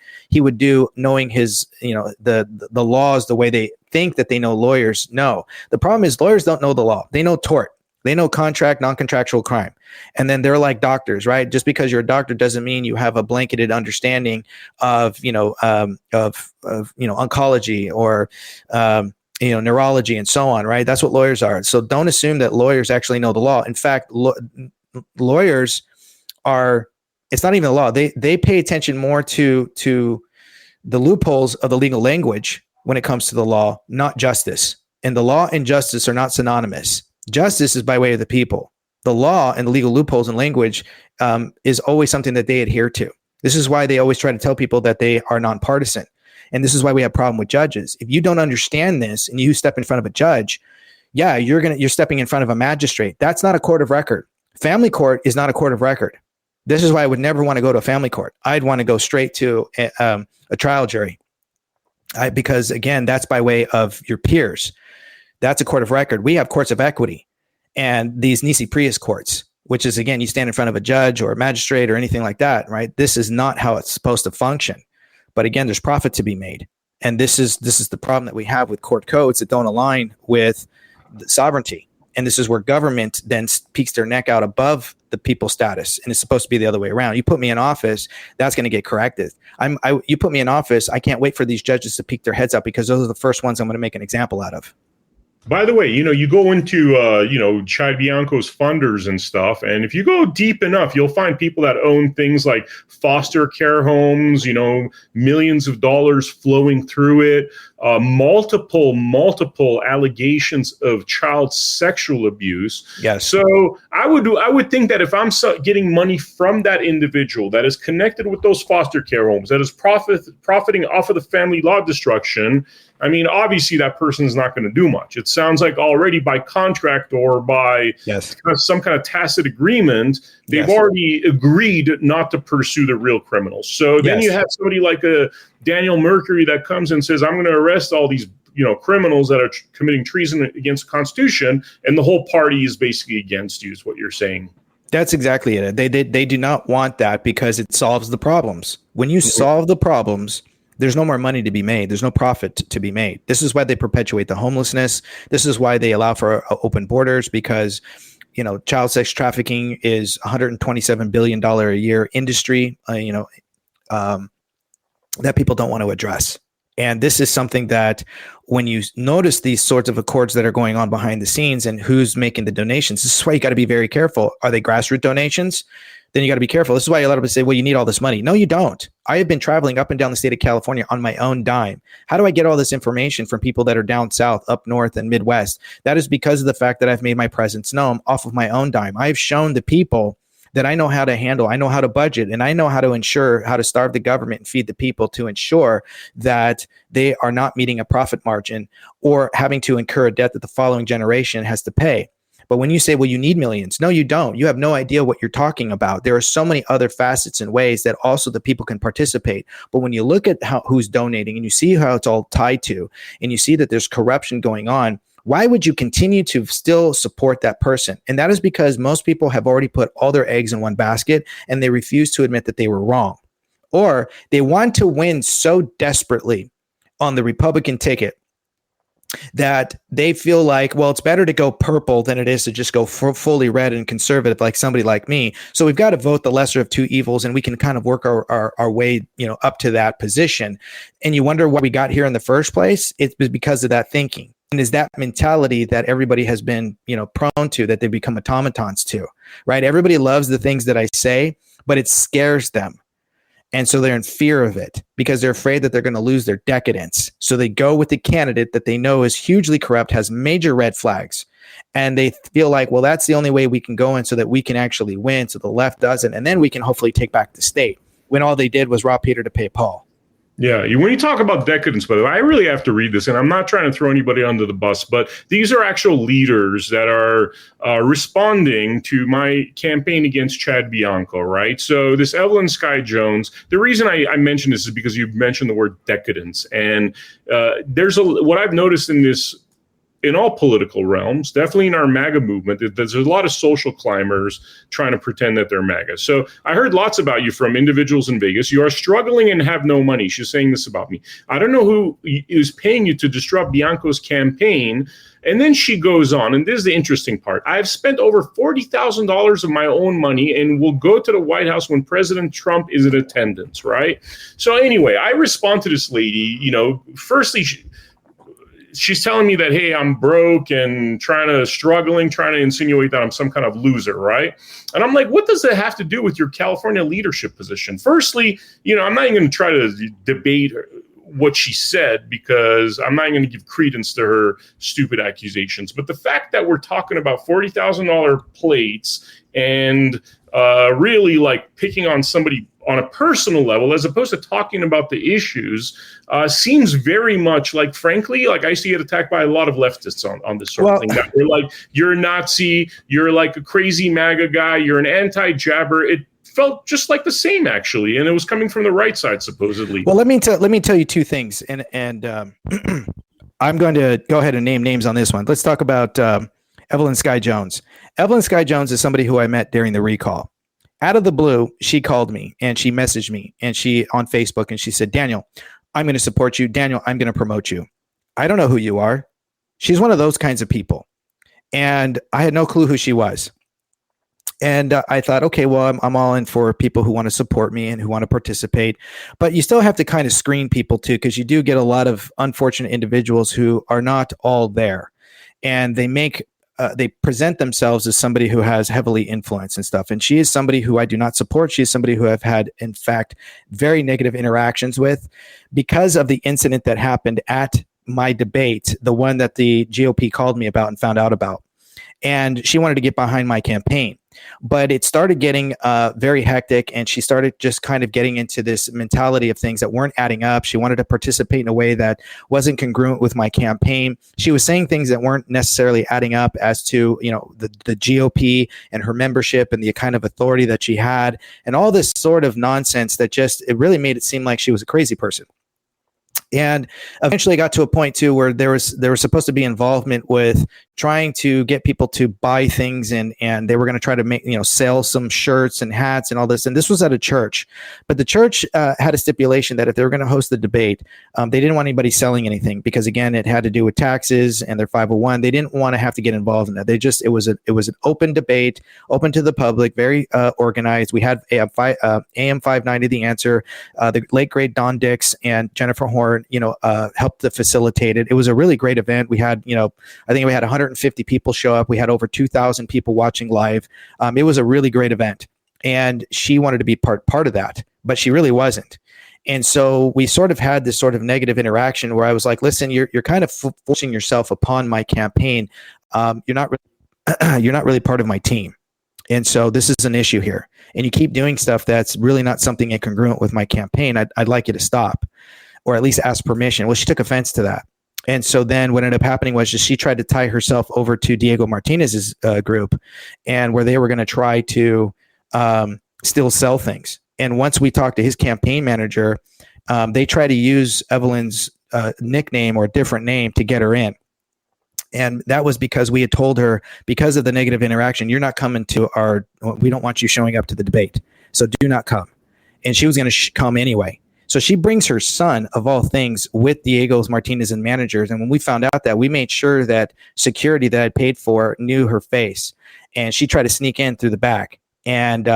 do, knowing his, the laws the way they think that they know lawyers know. The problem is lawyers don't know the law. They know tort. They know contract, non-contractual crime. And then they're like doctors, right? Just because you're a doctor doesn't mean you have a blanketed understanding of, oncology or, neurology and so on, right? That's what lawyers are. So don't assume that lawyers actually know the law. In fact, lawyers are, it's not even the law. They pay attention more to the loopholes of the legal language when it comes to the law, not justice. And the law and justice are not synonymous. Justice is by way of the people. The law and the legal loopholes in language is always something that they adhere to. This is why they always try to tell people that they are nonpartisan. And this is why we have a problem with judges. If you don't understand this and you step in front of a judge, you're stepping in front of a magistrate. That's not a court of record. Family court is not a court of record. This is why I would never want to go to a family court. I'd want to go straight to a trial jury, because again, that's by way of your peers. That's a court of record. We have courts of equity and these nisi prius courts, which is, again, you stand in front of a judge or a magistrate or anything like that, right? This is not how it's supposed to function. But again, there's profit to be made. And this is the problem that we have with court codes that don't align with the sovereignty. And this is where government then peeks their neck out above the people's status. And it's supposed to be the other way around. You put me in office, that's going to get corrected. You put me in office, I can't wait for these judges to peek their heads up, because those are the first ones I'm going to make an example out of. By the way, you go into, Chad Bianco's funders and stuff, and if you go deep enough, you'll find people that own things like foster care homes, millions of dollars flowing through it, multiple allegations of child sexual abuse. Yes. So I would think that if I'm getting money from that individual that is connected with those foster care homes, that is profiting off of the family law destruction, I mean, obviously that person's not going to do much. It sounds like already by contract or by some kind of tacit agreement, they've already agreed not to pursue the real criminals. So then you have somebody like a Daniel Mercuri that comes and says, I'm going to arrest all these criminals that are committing treason against the Constitution, and the whole party is basically against you, is what you're saying. That's exactly it. They do not want that, because it solves the problems. When you solve the problems, there's no more money to be made. There's no profit to be made. This is why they perpetuate the homelessness. This is why they allow for open borders, because, child sex trafficking is $127 billion a year industry, that people don't want to address. And this is something that when you notice these sorts of accords that are going on behind the scenes and who's making the donations, this is why you got to be very careful. Are they grassroots donations? Then you got to be careful. This is why a lot of people say, well, you need all this money. No, you don't. I have been traveling up and down the state of California on my own dime. How do I get all this information from people that are down south, up north, and Midwest? That is because of the fact that I've made my presence known off of my own dime. I've shown the people that I know how to handle, I know how to budget, and I know how to ensure how to starve the government and feed the people to ensure that they are not meeting a profit margin or having to incur a debt that the following generation has to pay. But when you say, well, you need millions, no, you don't. You have no idea what you're talking about. There are so many other facets and ways that also the people can participate. But when you look at who's donating and you see how it's all tied to, and you see that there's corruption going on, why would you continue to still support that person? And that is because most people have already put all their eggs in one basket, and they refuse to admit that they were wrong. Or they want to win so desperately on the Republican ticket that they feel like, well, it's better to go purple than it is to just go fully red and conservative like somebody like me. So we've got to vote the lesser of two evils, and we can kind of work our way, up to that position. And you wonder why we got here in the first place? It's because of that thinking. And is that mentality that everybody has been, prone to, that they become automatons to, right? Everybody loves the things that I say, but it scares them. And so they're in fear of it because they're afraid that they're going to lose their decadence. So they go with the candidate that they know is hugely corrupt, has major red flags. And they feel like, well, that's the only way we can go in so that we can actually win. So the left doesn't. And then we can hopefully take back the state, when all they did was rob Peter to pay Paul. Yeah, when you talk about decadence, by the way, I really have to read this, and I'm not trying to throw anybody under the bus, but these are actual leaders that are responding to my campaign against Chad Bianco, right? So this Evelyn Sky Jones, the reason I mentioned this is because you mentioned the word decadence, and what I've noticed in all political realms, definitely in our MAGA movement, there's a lot of social climbers trying to pretend that they're MAGA. So I heard lots about you from individuals in Vegas. You are struggling and have no money. She's saying this about me. I don't know who is paying you to disrupt Bianco's campaign. And then she goes on, and this is the interesting part. I've spent over $40,000 of my own money and will go to the White House when President Trump is in attendance, right? So anyway, I respond to this lady, firstly, she's telling me that, hey, I'm broke and trying to insinuate that I'm some kind of loser, right? And I'm like, what does that have to do with your California leadership position? Firstly, I'm not even going to try to debate what she said because I'm not going to give credence to her stupid accusations. But the fact that we're talking about $40,000 plates and really like picking on somebody on a personal level, as opposed to talking about the issues, seems very much like, frankly, like I see it attacked by a lot of leftists on this sort of thing. That they're like, you're a Nazi, you're like a crazy MAGA guy, you're an anti-jabber. It felt just like the same, actually, and it was coming from the right side, supposedly. Well, let me tell you two things, and I'm going to go ahead and name names on this one. Let's talk about Evelyn Sky Jones. Evelyn Sky Jones is somebody who I met during the recall. Out of the blue, she called me and she messaged me and she on Facebook and she said, Daniel, I'm going to support you. Daniel, I'm going to promote you. I don't know who you are. She's one of those kinds of people. And I had no clue who she was. And I thought, okay, well, I'm all in for people who want to support me and who want to participate. But you still have to kind of screen people too, because you do get a lot of unfortunate individuals who are not all there. And they present themselves as somebody who has heavily influence and stuff. And she is somebody who I do not support. She is somebody who I've had, in fact, very negative interactions with because of the incident that happened at my debate, the one that the GOP called me about and found out about. And she wanted to get behind my campaign. But it started getting very hectic, and she started just kind of getting into this mentality of things that weren't adding up. She wanted to participate in a way that wasn't congruent with my campaign. She was saying things that weren't necessarily adding up as to, the GOP and her membership and the kind of authority that she had and all this sort of nonsense that it really made it seem like she was a crazy person. And eventually got to a point too where there was supposed to be involvement with trying to get people to buy things and they were going to try to make, sell some shirts and hats and all this. And this was at a church, but the church had a stipulation that if they were going to host the debate, they didn't want anybody selling anything because, again, it had to do with taxes and their 501. They didn't want to have to get involved in that. It was an open debate, open to the public, very organized. We had AM 590, The Answer, the late great Don Dix and Jennifer Horn, helped to facilitate it. It was a really great event. We had, I think we had 150 people show up. We had over 2,000 people watching live. It was a really great event. And she wanted to be part of that, but she really wasn't. And so we sort of had this sort of negative interaction where I was like, listen, you're kind of forcing yourself upon my campaign. You're not really part of my team. And so this is an issue here. And you keep doing stuff that's really not something incongruent with my campaign. I'd like you to stop, or at least ask permission. Well, she took offense to that. And so then what ended up happening was she tried to tie herself over to Diego Martinez's group, and where they were going to try to still sell things. And once we talked to his campaign manager, they tried to use Evelyn's nickname or a different name to get her in. And that was because we had told her, because of the negative interaction, you're not coming to we don't want you showing up to the debate. So do not come. And she was going to come anyway. So she brings her son, of all things, with Diego Martinez and managers. And when we found out that, we made sure that security that I paid for knew her face. And she tried to sneak in through the back. And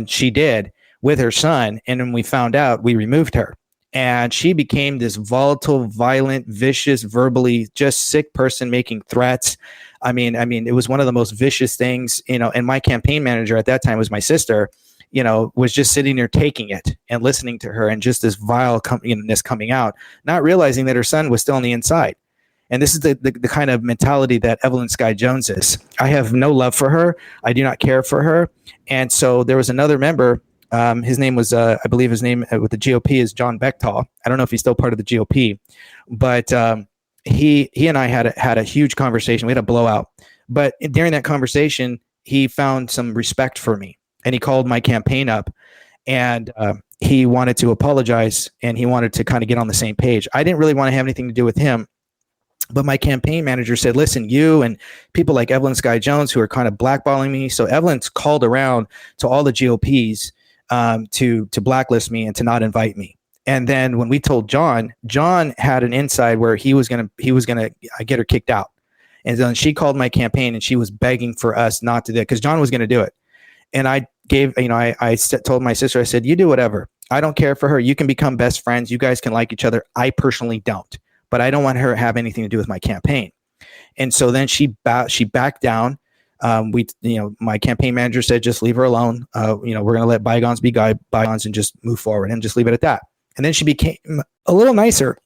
she did with her son. And when we found out, we removed her. And she became this volatile, violent, vicious, verbally just sick person making threats. I mean, it was one of the most vicious things, and my campaign manager at that time was my sister, was just sitting there taking it and listening to her and just this vile coming out, not realizing that her son was still on the inside. And this is the kind of mentality that Evelyn Sky Jones is. I have no love for her. I do not care for her. And so there was another member His name was, I believe his name with the GOP is John Bechtel. I don't know if he's still part of the GOP, but he and I had a huge conversation. We had a blowout, but during that conversation, he found some respect for me, and he called my campaign up, and he wanted to apologize, and he wanted to kind of get on the same page. I didn't really want to have anything to do with him, but my campaign manager said, listen, you and people like Evelyn Sky Jones, who are kind of blackballing me. So Evelyn's called around to all the GOPs to blacklist me and to not invite me. And then when we told John had an inside where he was gonna get her kicked out. And then she called my campaign and she was begging for us not to do it because John was going to do it. And I told my sister, I said, you do whatever. I don't care for her. You can become best friends. You guys can like each other. I personally don't, but I don't want her to have anything to do with my campaign. And so then she backed down. My campaign manager said, just leave her alone. We're going to let bygones be bygones and just move forward and just leave it at that. And then she became a little nicer,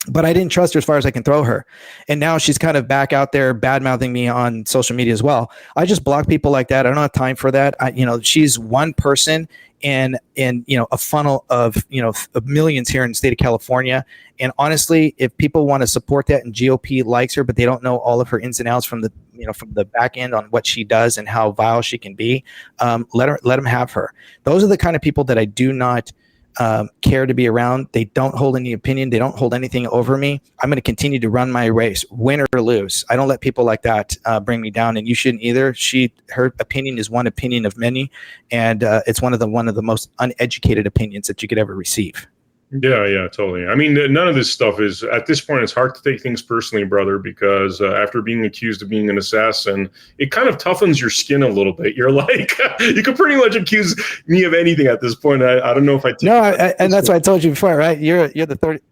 but I didn't trust her as far as I can throw her. And now she's kind of back out there bad mouthing me on social media as well. I just block people like that. I don't have time for that. She's one person in a funnel of millions here in the state of California. And honestly, if people want to support that and GOP likes her, but they don't know all of her ins and outs from the back end on what she does and how vile she can be, let them have her. Those are the kind of people that I do not care to be around. They don't hold any opinion. They don't hold anything over me. I'm going to continue to run my race, win or lose. I don't let people like that bring me down, and you shouldn't either. Her opinion is one opinion of many, and it's one of the most uneducated opinions that you could ever receive. Yeah, totally. I mean, none of this stuff is, at this point, it's hard to take things personally, brother, because after being accused of being an assassin, it kind of toughens your skin a little bit. You're like, you could pretty much accuse me of anything at this point. I don't know if I take and that's what I told you before, right? You're the third.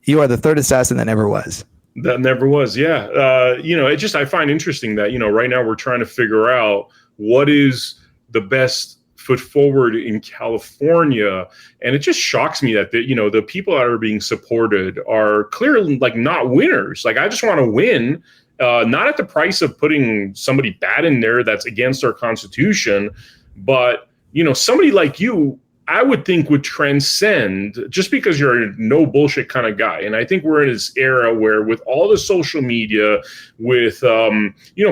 You are the third assassin that never was. That never was. Yeah. I find interesting that, right now we're trying to figure out what is the best foot forward in California, and it just shocks me that the people that are being supported are clearly like not winners. Like, I just want to win, not at the price of putting somebody bad in there that's against our Constitution, but somebody like you, I would think would transcend, just because you're a no bullshit kind of guy. And I think we're in this era where, with all the social media, with,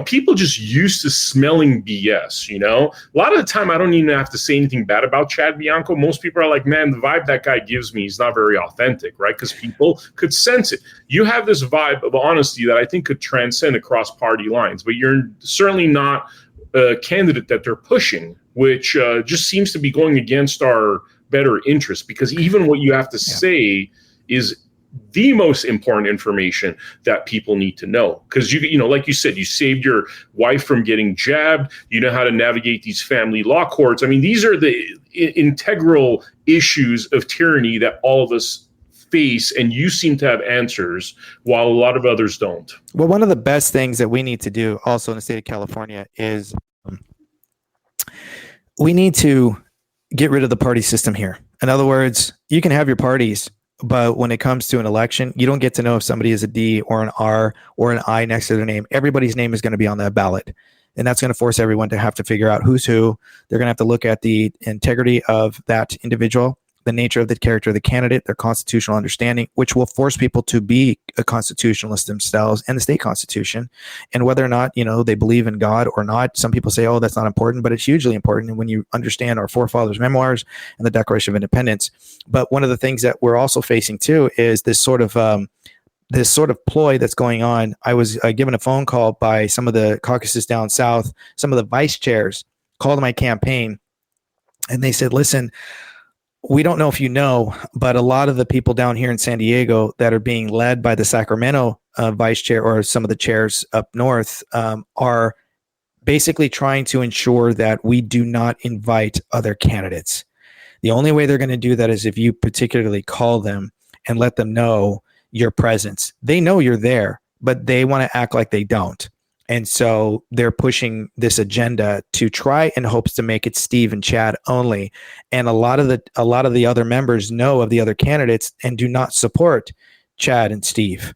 people just used to smelling BS, a lot of the time, I don't even have to say anything bad about Chad Bianco. Most people are like, man, the vibe that guy gives me is not very authentic, right? Because people could sense it. You have this vibe of honesty that I think could transcend across party lines, but you're certainly not a candidate that they're pushing, which just seems to be going against our better interests, because even what you have to say is the most important information that people need to know. Because like you said, you saved your wife from getting jabbed. You know how to navigate these family law courts. I mean, these are the integral issues of tyranny that all of us face, and you seem to have answers while a lot of others don't. Well, one of the best things that we need to do also in the state of California is we need to get rid of the party system here. In other words, you can have your parties, but when it comes to an election, you don't get to know if somebody is a D or an R or an I next to their name. Everybody's name is going to be on that ballot. And that's going to force everyone to have to figure out who's who. They're going to have to look at the integrity of that individual, the nature of the character of the candidate, their constitutional understanding, which will force people to be a constitutionalist themselves and the state constitution, and whether or not, they believe in God or not. Some people say, oh, that's not important, but it's hugely important. And when you understand our forefathers' memoirs and the Declaration of Independence. But one of the things that we're also facing too is this sort of ploy that's going on. I was given a phone call by some of the caucuses down south. Some of the vice chairs called my campaign, and they said, listen, we don't know if you know, but a lot of the people down here in San Diego that are being led by the Sacramento vice chair or some of the chairs up north are basically trying to ensure that we do not invite other candidates. The only way they're going to do that is if you particularly call them and let them know your presence. They know you're there, but they want to act like they don't. And so they're pushing this agenda to try in hopes to make it Steve and Chad only. And a lot of the other members know of the other candidates and do not support Chad and Steve.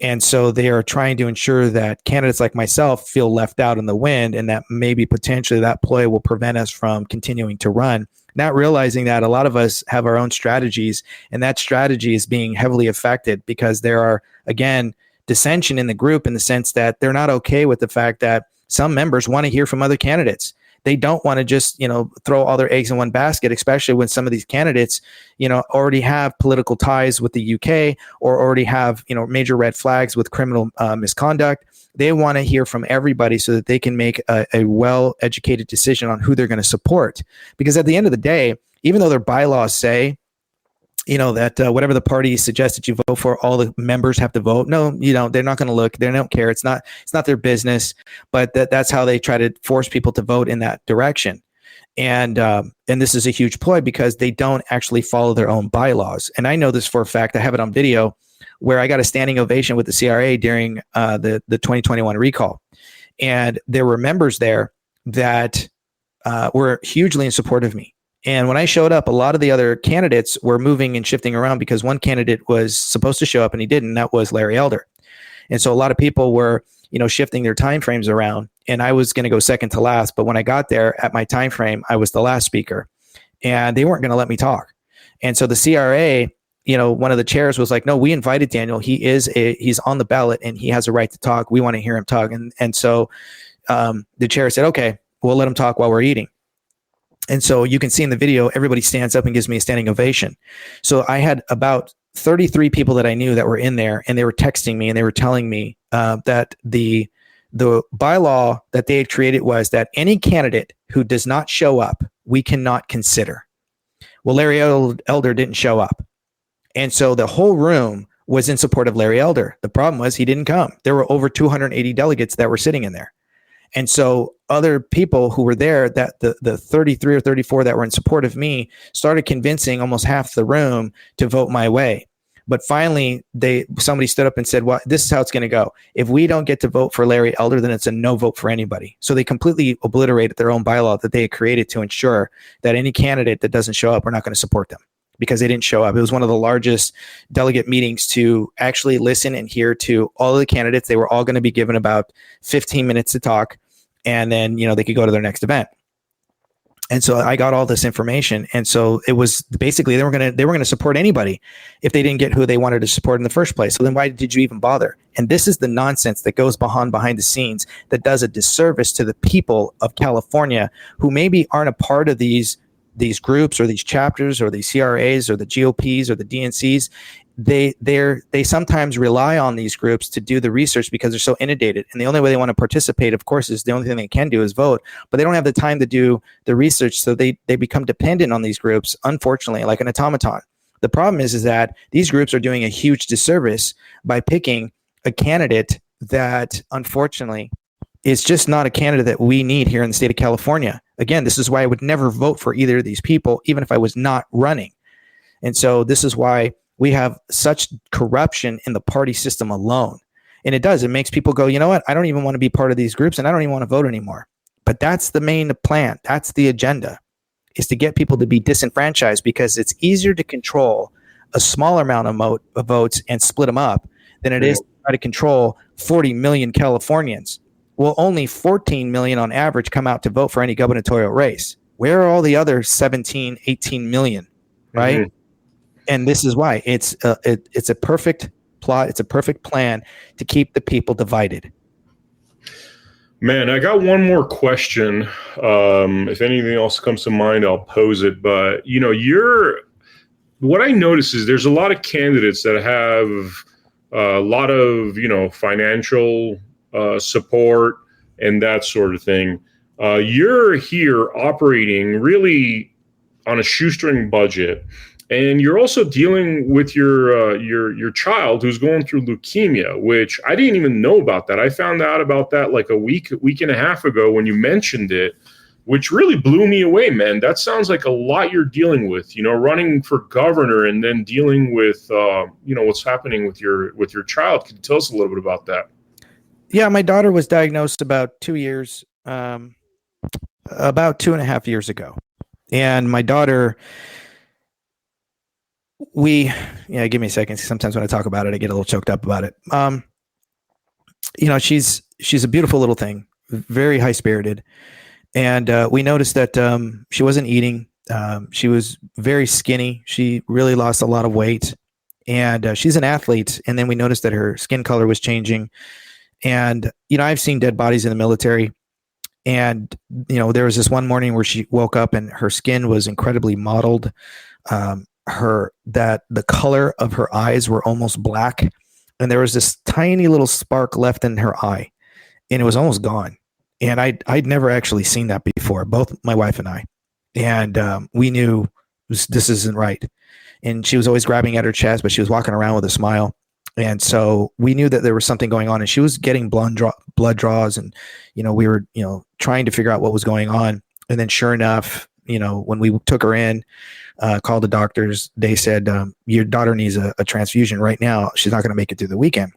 And so they are trying to ensure that candidates like myself feel left out in the wind, and that maybe potentially that ploy will prevent us from continuing to run, not realizing that a lot of us have our own strategies, and that strategy is being heavily affected because there are, again, dissension in the group in the sense that they're not okay with the fact that some members want to hear from other candidates. They don't want to just, throw all their eggs in one basket, especially when some of these candidates, already have political ties with the UK or already have, major red flags with criminal misconduct. They want to hear from everybody so that they can make a well-educated decision on who they're going to support. Because at the end of the day, even though their bylaws say, that whatever the party suggests that you vote for, all the members have to vote. No, they're not going to look. They don't care. It's not their business. But that's how they try to force people to vote in that direction. And this is a huge ploy because they don't actually follow their own bylaws. And I know this for a fact. I have it on video where I got a standing ovation with the CRA during the 2021 recall. And there were members there that were hugely in support of me. And when I showed up, a lot of the other candidates were moving and shifting around because one candidate was supposed to show up and he didn't. And that was Larry Elder. And so a lot of people were, shifting their time frames around. And I was going to go second to last. But when I got there at my time frame, I was the last speaker. And they weren't going to let me talk. And so the CRA, one of the chairs was like, no, we invited Daniel. He's on the ballot and he has a right to talk. We want to hear him talk. And so the chair said, okay, we'll let him talk while we're eating. And so you can see in the video, everybody stands up and gives me a standing ovation. So I had about 33 people that I knew that were in there, and they were texting me and they were telling me that the bylaw that they had created was that any candidate who does not show up, we cannot consider. Well, Larry Elder didn't show up. And so the whole room was in support of Larry Elder. The problem was he didn't come. There were over 280 delegates that were sitting in there. And so other people who were there, that the 33 or 34 that were in support of me, started convincing almost half the room to vote my way. But finally, somebody stood up and said, well, this is how it's going to go. If we don't get to vote for Larry Elder, then it's a no vote for anybody. So they completely obliterated their own bylaw that they had created to ensure that any candidate that doesn't show up, we're not going to support them because they didn't show up. It was one of the largest delegate meetings to actually listen and hear to all of the candidates. They were all going to be given about 15 minutes to talk. And then, they could go to their next event. And so I got all this information. And so it was basically they were going to support anybody if they didn't get who they wanted to support in the first place. So then why did you even bother? And this is the nonsense that goes behind the scenes that does a disservice to the people of California who maybe aren't a part of these groups or these chapters or these CRAs or the GOPs or the DNCs. They sometimes rely on these groups to do the research because they're so inundated. And the only way they want to participate, of course, is the only thing they can do is vote. But they don't have the time to do the research. So they become dependent on these groups, unfortunately, like an automaton. The problem is that these groups are doing a huge disservice by picking a candidate that, unfortunately, is just not a candidate that we need here in the state of California. Again, this is why I would never vote for either of these people, even if I was not running. And so this is why we have such corruption in the party system alone. And it makes people go, you know what? I don't even want to be part of these groups and I don't even want to vote anymore. But that's the main plan. That's the agenda, is to get people to be disenfranchised because it's easier to control a smaller amount of votes and split them up than it is to try to control 40 million Californians. Well, only 14 million on average come out to vote for any gubernatorial race. Where are all the other 17, 18 million, right? Mm-hmm. And this is why it's a perfect plot. It's a perfect plan to keep the people divided. Man, I got one more question. If anything else comes to mind, I'll pose it. But, what I notice is there's a lot of candidates that have a lot of, financial support and that sort of thing. You're here operating really on a shoestring budget. And you're also dealing with your child who's going through leukemia, which I didn't even know about that. I found out about that like a week and a half ago when you mentioned it, which really blew me away, man. That sounds like a lot you're dealing with, running for governor and then dealing with, what's happening with your child. Can you tell us a little bit about that? Yeah, my daughter was diagnosed about about 2.5 years ago. And my daughter give me a second. Sometimes when I talk about it, I get a little choked up about it. She's a beautiful little thing, very high spirited. And we noticed that she wasn't eating. She was very skinny. She really lost a lot of weight. And she's an athlete. And then we noticed that her skin color was changing. And, I've seen dead bodies in the military. And, there was this one morning where she woke up and her skin was incredibly mottled. The color of her eyes were almost black. And there was this tiny little spark left in her eye. And it was almost gone. And I'd never actually seen that before, both my wife and I. And we knew this isn't right. And she was always grabbing at her chest, but she was walking around with a smile. And so we knew that there was something going on, and she was getting blood draws. And, we were, trying to figure out what was going on. And then sure enough, when we took her in, called the doctors, they said, your daughter needs a transfusion right now. She's not going to make it through the weekend.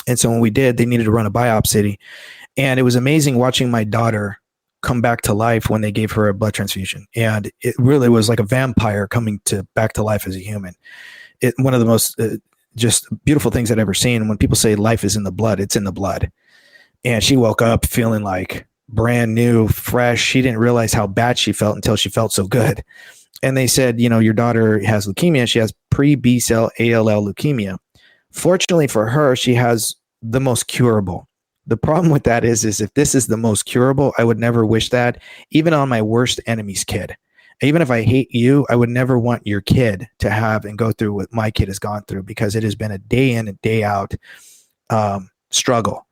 And so when we did, they needed to run a biopsy. And it was amazing watching my daughter come back to life when they gave her a blood transfusion. And it really was like a vampire coming back to life as a human. One of the most just beautiful things I'd ever seen. When people say life is in the blood, it's in the blood. And she woke up feeling like brand new, fresh. She didn't realize how bad she felt until she felt so good. And they said, your daughter has leukemia. She has pre-B cell ALL leukemia. Fortunately for her, she has the most curable. The problem with that is if this is the most curable, I would never wish that, even on my worst enemy's kid. Even if I hate you, I would never want your kid to have and go through what my kid has gone through, because it has been a day in and day out struggle.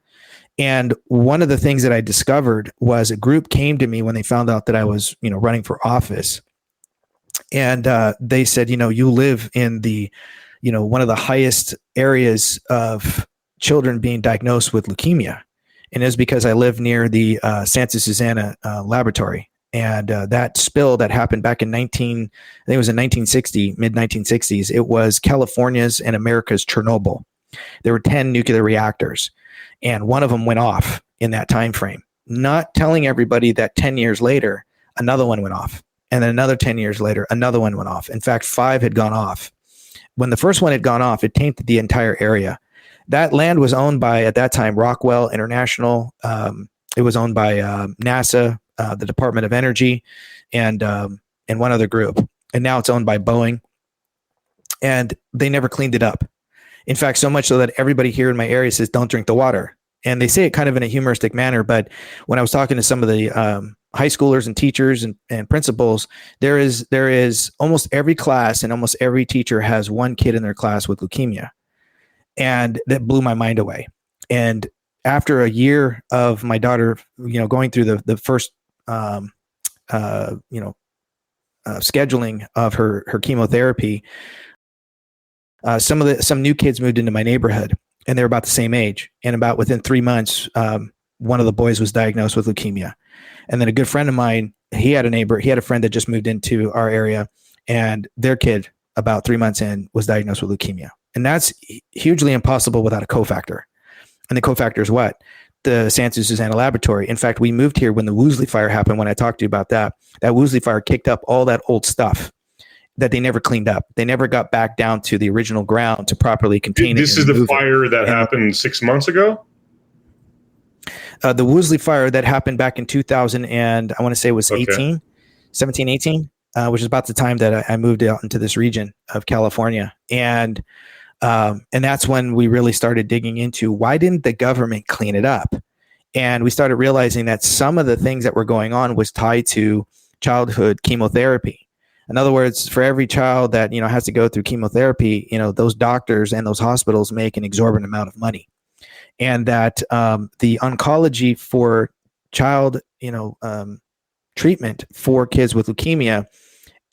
And one of the things that I discovered was a group came to me when they found out that I was, running for office. And they said, you live in the, one of the highest areas of children being diagnosed with leukemia. And it's because I live near the Santa Susana laboratory. And that spill that happened back in I think it was in 1960, mid 1960s, it was California's and America's Chernobyl. There were 10 nuclear reactors, and one of them went off in that time frame, not telling everybody that 10 years later, another one went off. And then another 10 years later, another one went off. In fact, 5 had gone off. When the first one had gone off, it tainted the entire area. That land was owned by, at that time, Rockwell International. It was owned by NASA, the Department of Energy, and one other group. And now it's owned by Boeing. And they never cleaned it up. In fact, so much so that everybody here in my area says, don't drink the water. And they say it kind of in a humoristic manner. But when I was talking to some of the high schoolers and teachers and principals, there is almost every class and almost every teacher has one kid in their class with leukemia. And that blew my mind away. And after a year of my daughter, going through the first, scheduling of her chemotherapy, some new kids moved into my neighborhood, and they're about the same age. And about within 3 months, one of the boys was diagnosed with leukemia. And then a good friend of mine, he had a friend that just moved into our area, and their kid about 3 months in was diagnosed with leukemia. And that's hugely impossible without a cofactor. And the cofactor is what? The Santa Susana laboratory. In fact, we moved here when the Woolsey fire happened. When I talked to you about that Woolsey fire kicked up all that old stuff that they never cleaned up. They never got back down to the original ground to properly contain it. This is the fire that happened 6 months ago? The Woolsey fire that happened back in 2000, and I want to say it was 17, 18, which is about the time that I moved out into this region of California. And that's when we really started digging into why didn't the government clean it up? And we started realizing that some of the things that were going on was tied to childhood chemotherapy. In other words, for every child that, has to go through chemotherapy, those doctors and those hospitals make an exorbitant amount of money. And that the oncology for child, treatment for kids with leukemia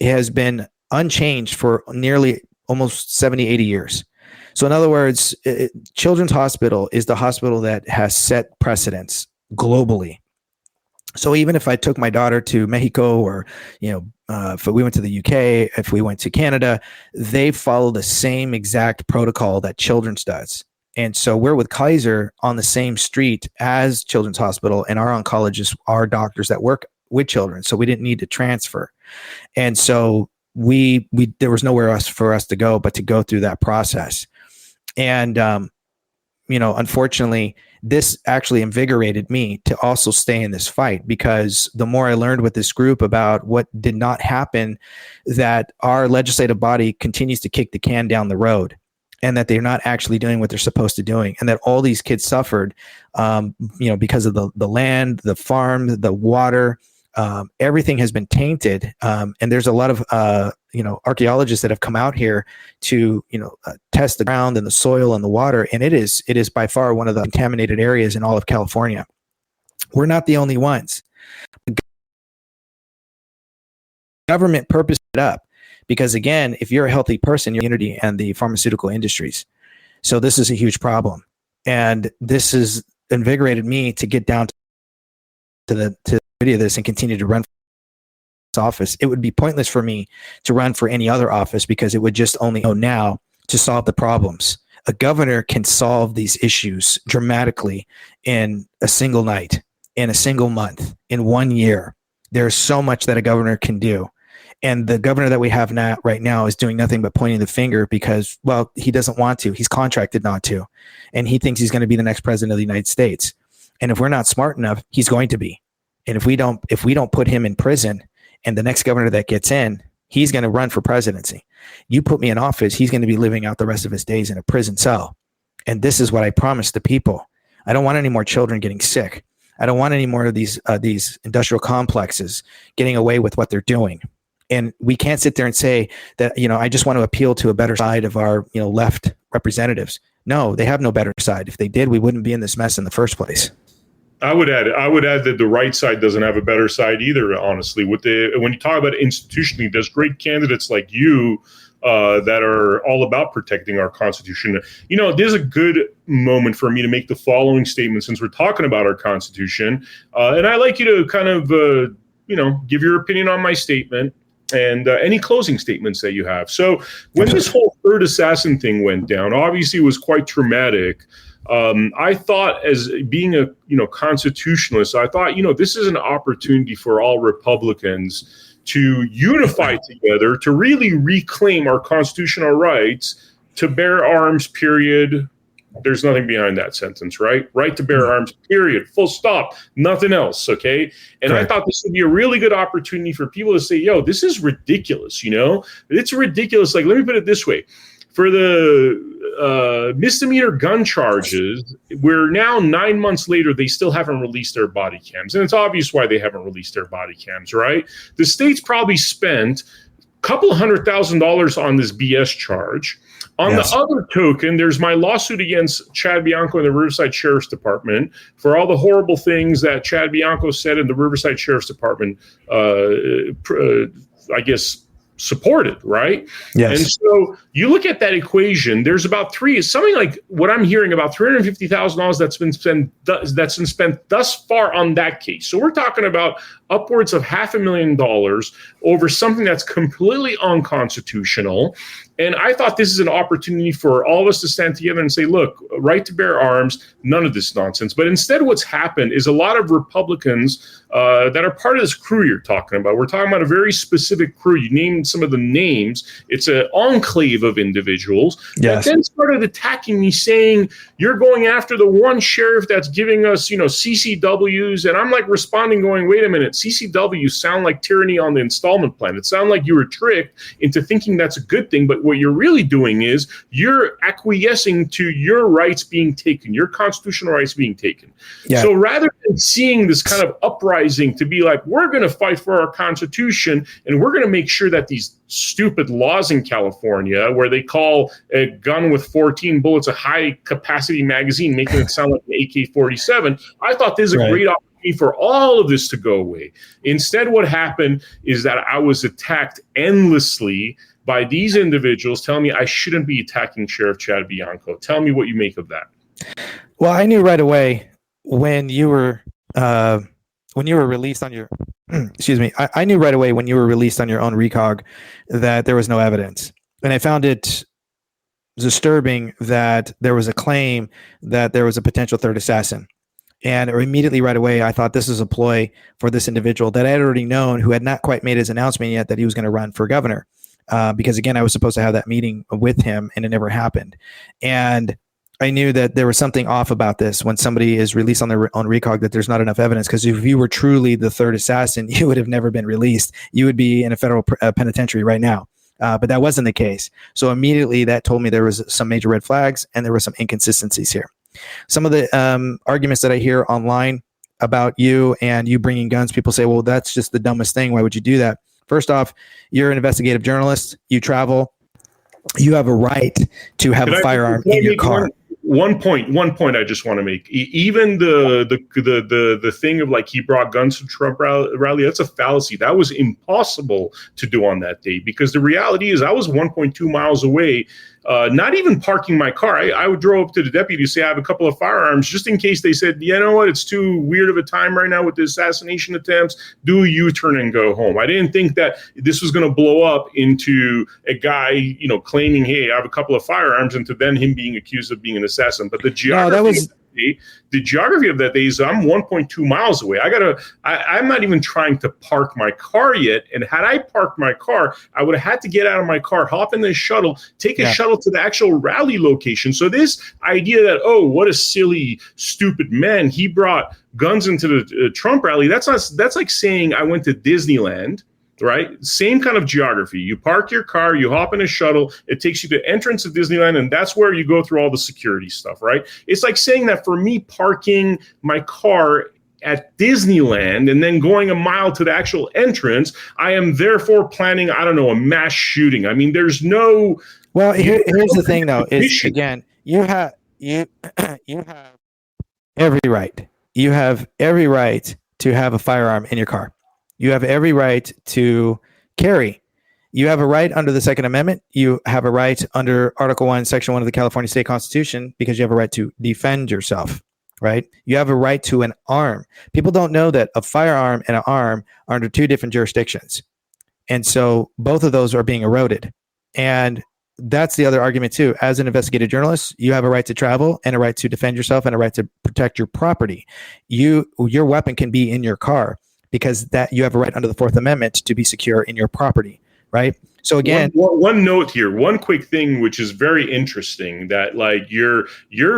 has been unchanged for nearly almost 70, 80 years. So in other words, Children's Hospital is the hospital that has set precedents globally. So even if I took my daughter to Mexico or, if we went to the UK, if we went to Canada, they follow the same exact protocol that Children's does. And so we're with Kaiser on the same street as Children's Hospital, and our oncologists are doctors that work with children. So we didn't need to transfer. And so there was nowhere else for us to go but to go through that process. And, unfortunately, this actually invigorated me to also stay in this fight, because the more I learned with this group about what did not happen, that our legislative body continues to kick the can down the road, and that they're not actually doing what they're supposed to doing, and that all these kids suffered, because of the land, the farm, the water, everything has been tainted. And there's a lot of, archaeologists that have come out here to, test the ground and the soil and the water. And it is by far one of the contaminated areas in all of California. We're not the only ones. The government purposed it up because, again, if you're a healthy person, your community and the pharmaceutical industries. So this is a huge problem. And this has invigorated me to get down to the video of this and continue to run for this office. It would be pointless for me to run for any other office, because it would just only go now to solve the problems. A governor can solve these issues dramatically in a single night, in a single month, in 1 year. There's so much that a governor can do. And the governor that we have right now is doing nothing but pointing the finger because, well, he doesn't want to. He's contracted not to. And he thinks he's going to be the next president of the United States. And if we're not smart enough, he's going to be. And if we don't put him in prison, and the next governor that gets in, he's going to run for presidency. You put me in office, he's going to be living out the rest of his days in a prison cell. And this is what I promised the people. I don't want any more children getting sick. I don't want any more of these industrial complexes getting away with what they're doing. And we can't sit there and say that, I just want to appeal to a better side of our, left representatives. No, they have no better side. If they did, we wouldn't be in this mess in the first place. I would add that the right side doesn't have a better side either, honestly. When you talk about institutionally, there's great candidates like you that are all about protecting our Constitution. There's a good moment for me to make the following statement, since we're talking about our Constitution. And I'd like you to kind of, give your opinion on my statement and any closing statements that you have. So when this whole third assassin thing went down, obviously it was quite traumatic. I thought, as being a constitutionalist, I thought this is an opportunity for all Republicans to unify together to really reclaim our constitutional rights to bear arms. Period. There's nothing behind that sentence, right? Right to bear arms. Period. Full stop. Nothing else. Okay. And I thought this would be a really good opportunity for people to say, "Yo, this is ridiculous." It's ridiculous. Like, let me put it this way. For the misdemeanor gun charges, we're now 9 months later, they still haven't released their body cams. And it's obvious why they haven't released their body cams, right? The state's probably spent a couple $100,000 on this BS charge. On the other token, there's my lawsuit against Chad Bianco and the Riverside Sheriff's Department for all the horrible things that Chad Bianco said in the Riverside Sheriff's Department, supported, right? Yes. And so you look at that equation, there's about something like what I'm hearing, about $350,000 that's been spent thus far on that case. So we're talking about upwards of $500,000 over something that's completely unconstitutional. And I thought this is an opportunity for all of us to stand together and say, look, right to bear arms, none of this nonsense. But instead what's happened is a lot of Republicans that are part of this crew you're talking about. We're talking about a very specific crew. You named some of the names. It's an enclave of individuals that then started attacking me, saying, you're going after the one sheriff that's giving us, CCWs. And I'm like responding, going, wait a minute, CCWs sound like tyranny on the installment plan. It sounds like you were tricked into thinking that's a good thing. But what you're really doing is you're acquiescing to your rights being taken, your constitutional rights being taken. Yeah. So rather than seeing this kind of uprising to be like, we're going to fight for our Constitution and we're going to make sure that these stupid laws in California, where they call a gun with 14 bullets a high capacity magazine, making it sound like an AK-47, I thought this is a great opportunity for all of this to go away. Instead, what happened is that I was attacked endlessly by these individuals telling me I shouldn't be attacking Sheriff Chad Bianco. Tell me what you make of that. Well, I knew right away when you were released on your I knew right away when you were released on your own recog that there was no evidence. And I found it disturbing that there was a claim that there was a potential third assassin. And immediately right away, I thought this is a ploy for this individual that I had already known, who had not quite made his announcement yet that he was going to run for governor. because again, I was supposed to have that meeting with him and it never happened. And I knew that there was something off about this when somebody is released on their own recog, that there's not enough evidence. Because if you were truly the third assassin, you would have never been released. You would be in a federal penitentiary right now. But that wasn't the case. So immediately that told me there was some major red flags and there were some inconsistencies here. Some of the arguments that I hear online about you and you bringing guns, people say, well, that's just the dumbest thing. Why would you do that? First off, you're an investigative journalist. You travel. You have a right to have a firearm in your car. One point I just want to make. Even the thing of like he brought guns to Trump rally, that's a fallacy. That was impossible to do on that day, because the reality is I was 1.2 miles away, not even parking my car. I would drove up to the deputy to say I have a couple of firearms just in case they said, you know what, it's too weird of a time right now with the assassination attempts. Do a U-turn and go home. I didn't think that this was going to blow up into a guy, claiming, hey, I have a couple of firearms, and to then him being accused of being an assassin. But the geography of that day is I'm 1.2 miles away. I'm not even trying to park my car yet. And had I parked my car, I would have had to get out of my car, hop in the shuttle, take a shuttle to the actual rally location. So this idea that, oh, what a silly, stupid man, he brought guns into the Trump rally. That's like saying I went to Disneyland. Right? Same kind of geography. You park your car, you hop in a shuttle, it takes you to the entrance of Disneyland, and that's where you go through all the security stuff, right? It's like saying that for me parking my car at Disneyland and then going a mile to the actual entrance, I am therefore planning, I don't know, a mass shooting. I mean, there's no... Well, here's the thing, though, is, again, you have every right. You have every right to have a firearm in your car. You have every right to carry. You have a right under the Second Amendment. You have a right under Article 1, Section 1 of the California State Constitution, because you have a right to defend yourself, right? You have a right to an arm. People don't know that a firearm and an arm are under two different jurisdictions. And so both of those are being eroded. And that's the other argument too. As an investigative journalist, you have a right to travel and a right to defend yourself and a right to protect your property. Your weapon can be in your car, because that you have a right under the Fourth Amendment to be secure in your property, right? So again, one note here, one quick thing, which is very interesting, that like you're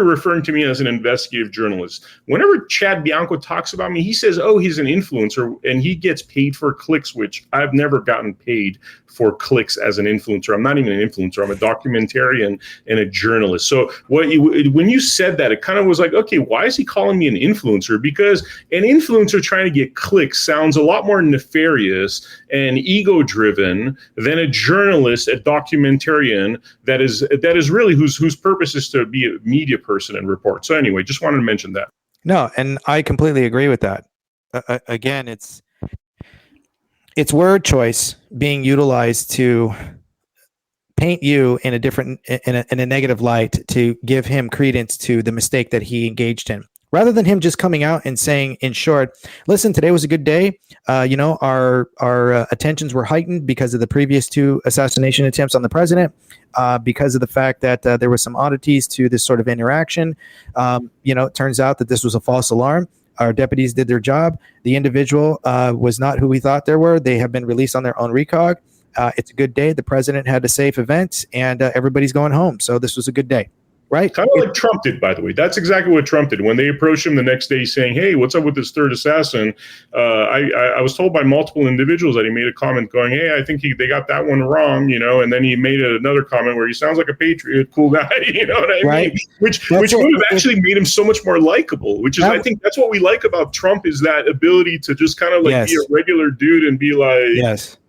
referring to me as an investigative journalist. Whenever Chad Bianco talks about me, he says, oh, he's an influencer and he gets paid for clicks, which I've never gotten paid for clicks as an influencer. I'm not even an influencer. I'm a documentarian and a journalist. So when you said that, it kind of was like, okay, why is he calling me an influencer? Because an influencer trying to get clicks sounds a lot more nefarious and ego-driven than a journalist, a documentarian that is really whose purpose is to be a media person and report. So anyway, just wanted to mention that. No, and I completely agree with that. Again, it's word choice being utilized to paint you in a negative light to give him credence to the mistake that he engaged in, rather than him just coming out and saying, in short, listen, today was a good day. Our attentions were heightened because of the previous two assassination attempts on the president, because of the fact that there were some oddities to this sort of interaction. It turns out that this was a false alarm. Our deputies did their job. The individual was not who we thought they were. They have been released on their own recog. It's a good day. The president had a safe event, and everybody's going home. So this was a good day. Right. Kind of like Trump did, by the way. That's exactly what Trump did. When they approached him the next day saying, hey, what's up with this third assassin? I was told by multiple individuals that he made a comment going, hey, I think they got that one wrong, and then he made another comment where he sounds like a patriot, cool guy, you know what I mean? Which would have actually made him so much more likable, which is, I think that's what we like about Trump, is that ability to just kind of like be a regular dude and be like,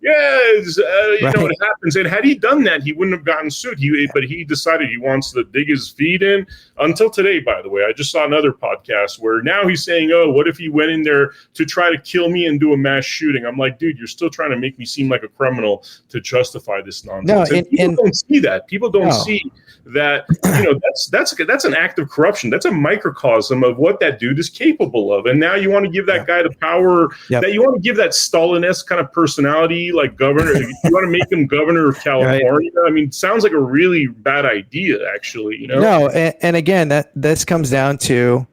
what happens. And had he done that, he wouldn't have gotten sued. But he decided he wants to dig his feet in. Until today, by the way, I just saw another podcast where now he's saying, oh, what if he went in there to try to kill me and do a mass shooting? I'm like, dude, you're still trying to make me seem like a criminal to justify this nonsense. No, people don't see that. People don't see that, that's an act of corruption. That's a microcosm of what that dude is capable of. And now you want to give that guy the power, that you want to give that Stalin-esque kind of personality, like governor. You want to make him governor of California. Right. I mean, it sounds like a really bad idea, actually. No, and again, this comes down to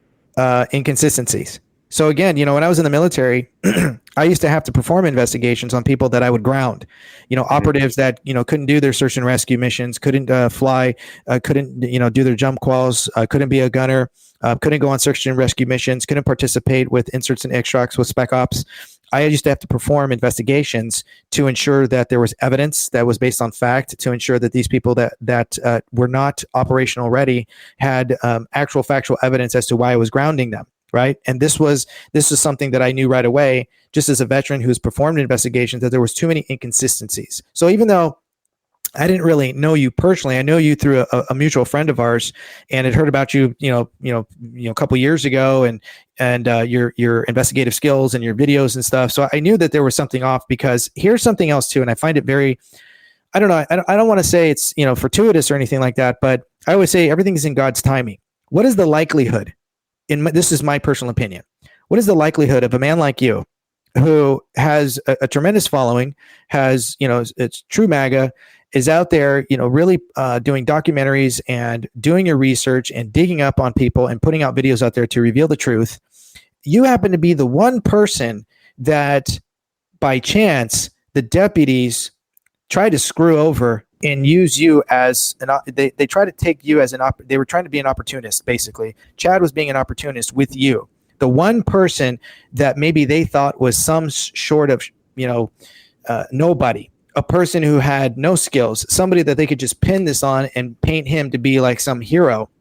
inconsistencies. So again, when I was in the military, I used to have to perform investigations on people that I would ground, operatives that, couldn't do their search and rescue missions, couldn't fly, couldn't, do their jump calls, couldn't be a gunner, couldn't go on search and rescue missions, couldn't participate with inserts and extracts with spec ops. I used to have to perform investigations to ensure that there was evidence that was based on fact, to ensure that these people that were not operational ready had actual factual evidence as to why I was grounding them. Right. And this is something that I knew right away, just as a veteran who's performed investigations, that there was too many inconsistencies. So even though I didn't really know you personally, I know you through a mutual friend of ours, and had heard about you, a couple years ago, and your investigative skills and your videos and stuff. So I knew that there was something off, because here's something else too. And I find it very, I don't know, I don't want to say it's, fortuitous or anything like that, but I always say everything is in God's timing. What is the likelihood? This is my personal opinion. What is the likelihood of a man like you, who has a tremendous following, has, it's true MAGA, is out there, really doing documentaries and doing your research and digging up on people and putting out videos out there to reveal the truth? You happen to be the one person that, by chance, the deputies try to screw over and use you as they try to take you as they were trying to be an opportunist, basically. Chad was being an opportunist with you. The one person that maybe they thought was some sort of, nobody, a person who had no skills, somebody that they could just pin this on and paint him to be like some hero,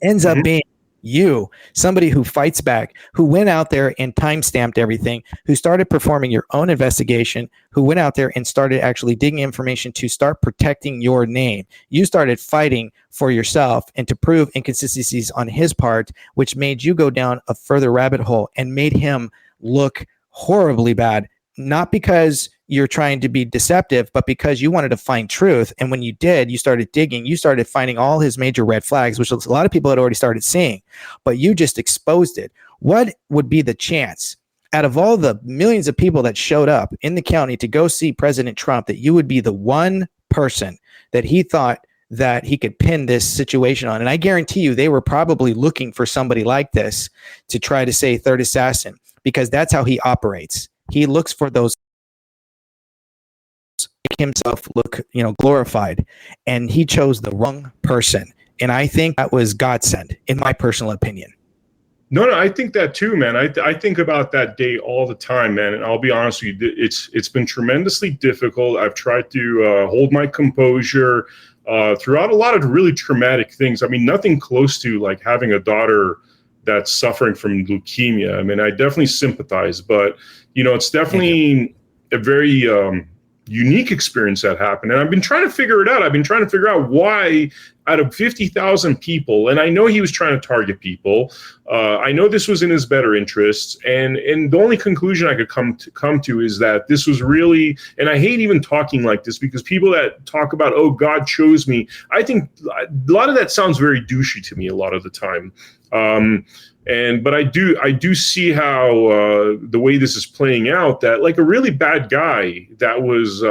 ends up being you, somebody who fights back, who went out there and time-stamped everything, who started performing your own investigation, who went out there and started actually digging information to start protecting your name. You started fighting for yourself and to prove inconsistencies on his part, which made you go down a further rabbit hole and made him look horribly bad. Not because you're trying to be deceptive, but because you wanted to find truth. And when you did, you started digging, you started finding all his major red flags, which a lot of people had already started seeing, but you just exposed it. What would be the chance, out of all the millions of people that showed up in the county to go see President Trump, that you would be the one person that he thought that he could pin this situation on? And I guarantee you, they were probably looking for somebody like this to try to say third assassin, because that's how he operates. He looks for those, make himself look, glorified, and he chose the wrong person. And I think that was godsend, in my personal opinion. No, I think that too, man. I think about that day all the time, man. And I'll be honest with you, it's been tremendously difficult. I've tried to hold my composure throughout a lot of really traumatic things. I mean, nothing close to like having a daughter that's suffering from leukemia. I mean, I definitely sympathize, but it's definitely a very unique experience that happened. And I've been trying to figure it out. I've been trying to figure out why, out of 50,000 people, and I know he was trying to target people. I know this was in his better interests. And the only conclusion I could come to is that this was really, and I hate even talking like this, because people that talk about, oh, God chose me, I think a lot of that sounds very douchey to me a lot of the time. But I do see how the way this is playing out, that like a really bad guy that was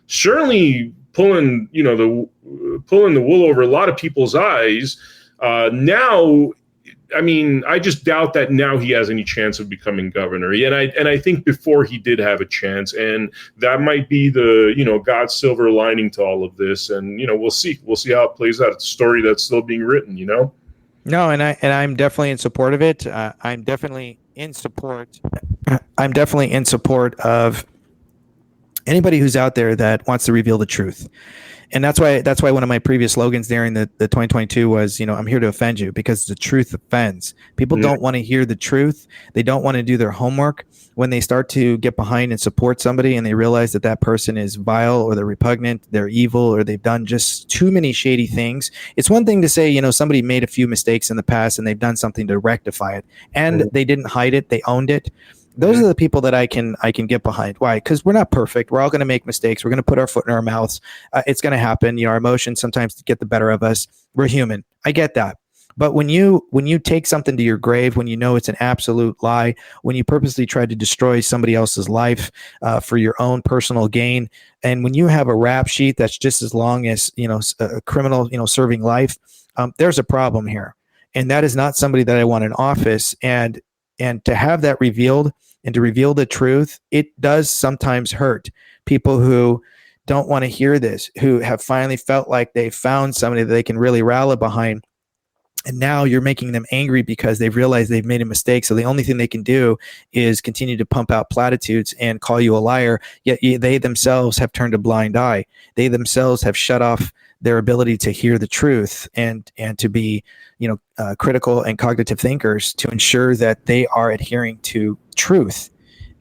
certainly pulling the wool over a lot of people's eyes. Now, I mean, I just doubt that now he has any chance of becoming governor. And I think before he did have a chance, and that might be the God's silver lining to all of this. And we'll see how it plays out. It's a story that's still being written. No, and I'm definitely in support of it. I'm definitely in support of anybody who's out there that wants to reveal the truth. And that's why one of my previous slogans during the 2022 was, I'm here to offend you, because the truth offends. People don't want to hear the truth. They don't want to do their homework. When they start to get behind and support somebody and they realize that person is vile, or they're repugnant, they're evil, or they've done just too many shady things. It's one thing to say, somebody made a few mistakes in the past and they've done something to rectify it, and they didn't hide it, they owned it. Those are the people that I can get behind. Why? Because we're not perfect. We're all going to make mistakes. We're going to put our foot in our mouths. It's going to happen. Our emotions sometimes get the better of us. We're human. I get that. But when you take something to your grave, when you know it's an absolute lie, when you purposely try to destroy somebody else's life for your own personal gain, and when you have a rap sheet that's just as long as a criminal serving life, there's a problem here. And that is not somebody that I want in office. And And to have that revealed and to reveal the truth, it does sometimes hurt people who don't want to hear this, who have finally felt like they found somebody that they can really rally behind. And now you're making them angry because they've realized they've made a mistake. So the only thing they can do is continue to pump out platitudes and call you a liar. Yet they themselves have turned a blind eye. They themselves have shut off their ability to hear the truth and to be, critical and cognitive thinkers to ensure that they are adhering to truth.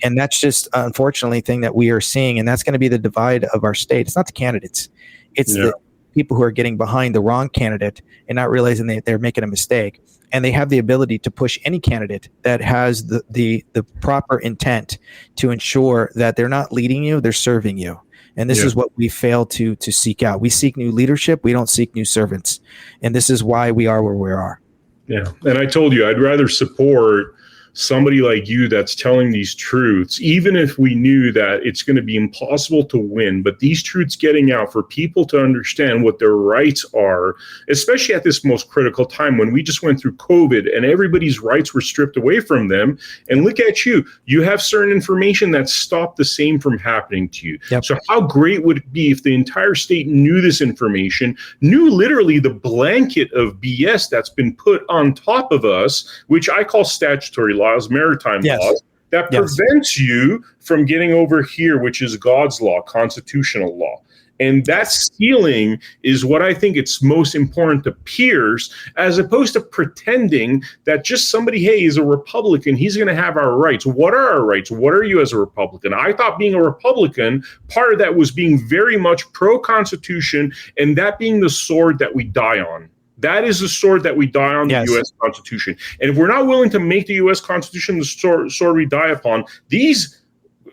And that's just unfortunately thing that we are seeing. And that's going to be the divide of our state. It's not the candidates. It's the people who are getting behind the wrong candidate and not realizing they're making a mistake. And they have the ability to push any candidate that has the proper intent to ensure that they're not leading you, they're serving you. And this is what we fail to seek out. We seek new leadership. We don't seek new servants. And this is why we are where we are. Yeah. And I told you, I'd rather support somebody like you that's telling these truths, even if we knew that it's going to be impossible to win, but these truths getting out for people to understand what their rights are, especially at this most critical time when we just went through COVID and everybody's rights were stripped away from them. And look at you, you have certain information that stopped the same from happening to you. Yep. So how great would it be if the entire state knew this information, knew literally the blanket of BS that's been put on top of us, which I call statutory laws, maritime laws, that prevents you from getting over here, which is God's law, constitutional law. And that stealing is what I think it's most important to pierce, as opposed to pretending that just somebody, hey, is a Republican, he's going to have our rights. What are our rights? What are you as a Republican? I thought being a Republican, part of that was being very much pro-Constitution, and that being the sword that we die on. That is the sword that we die on, the U.S. Constitution. And if we're not willing to make the U.S. Constitution the sword we die upon, these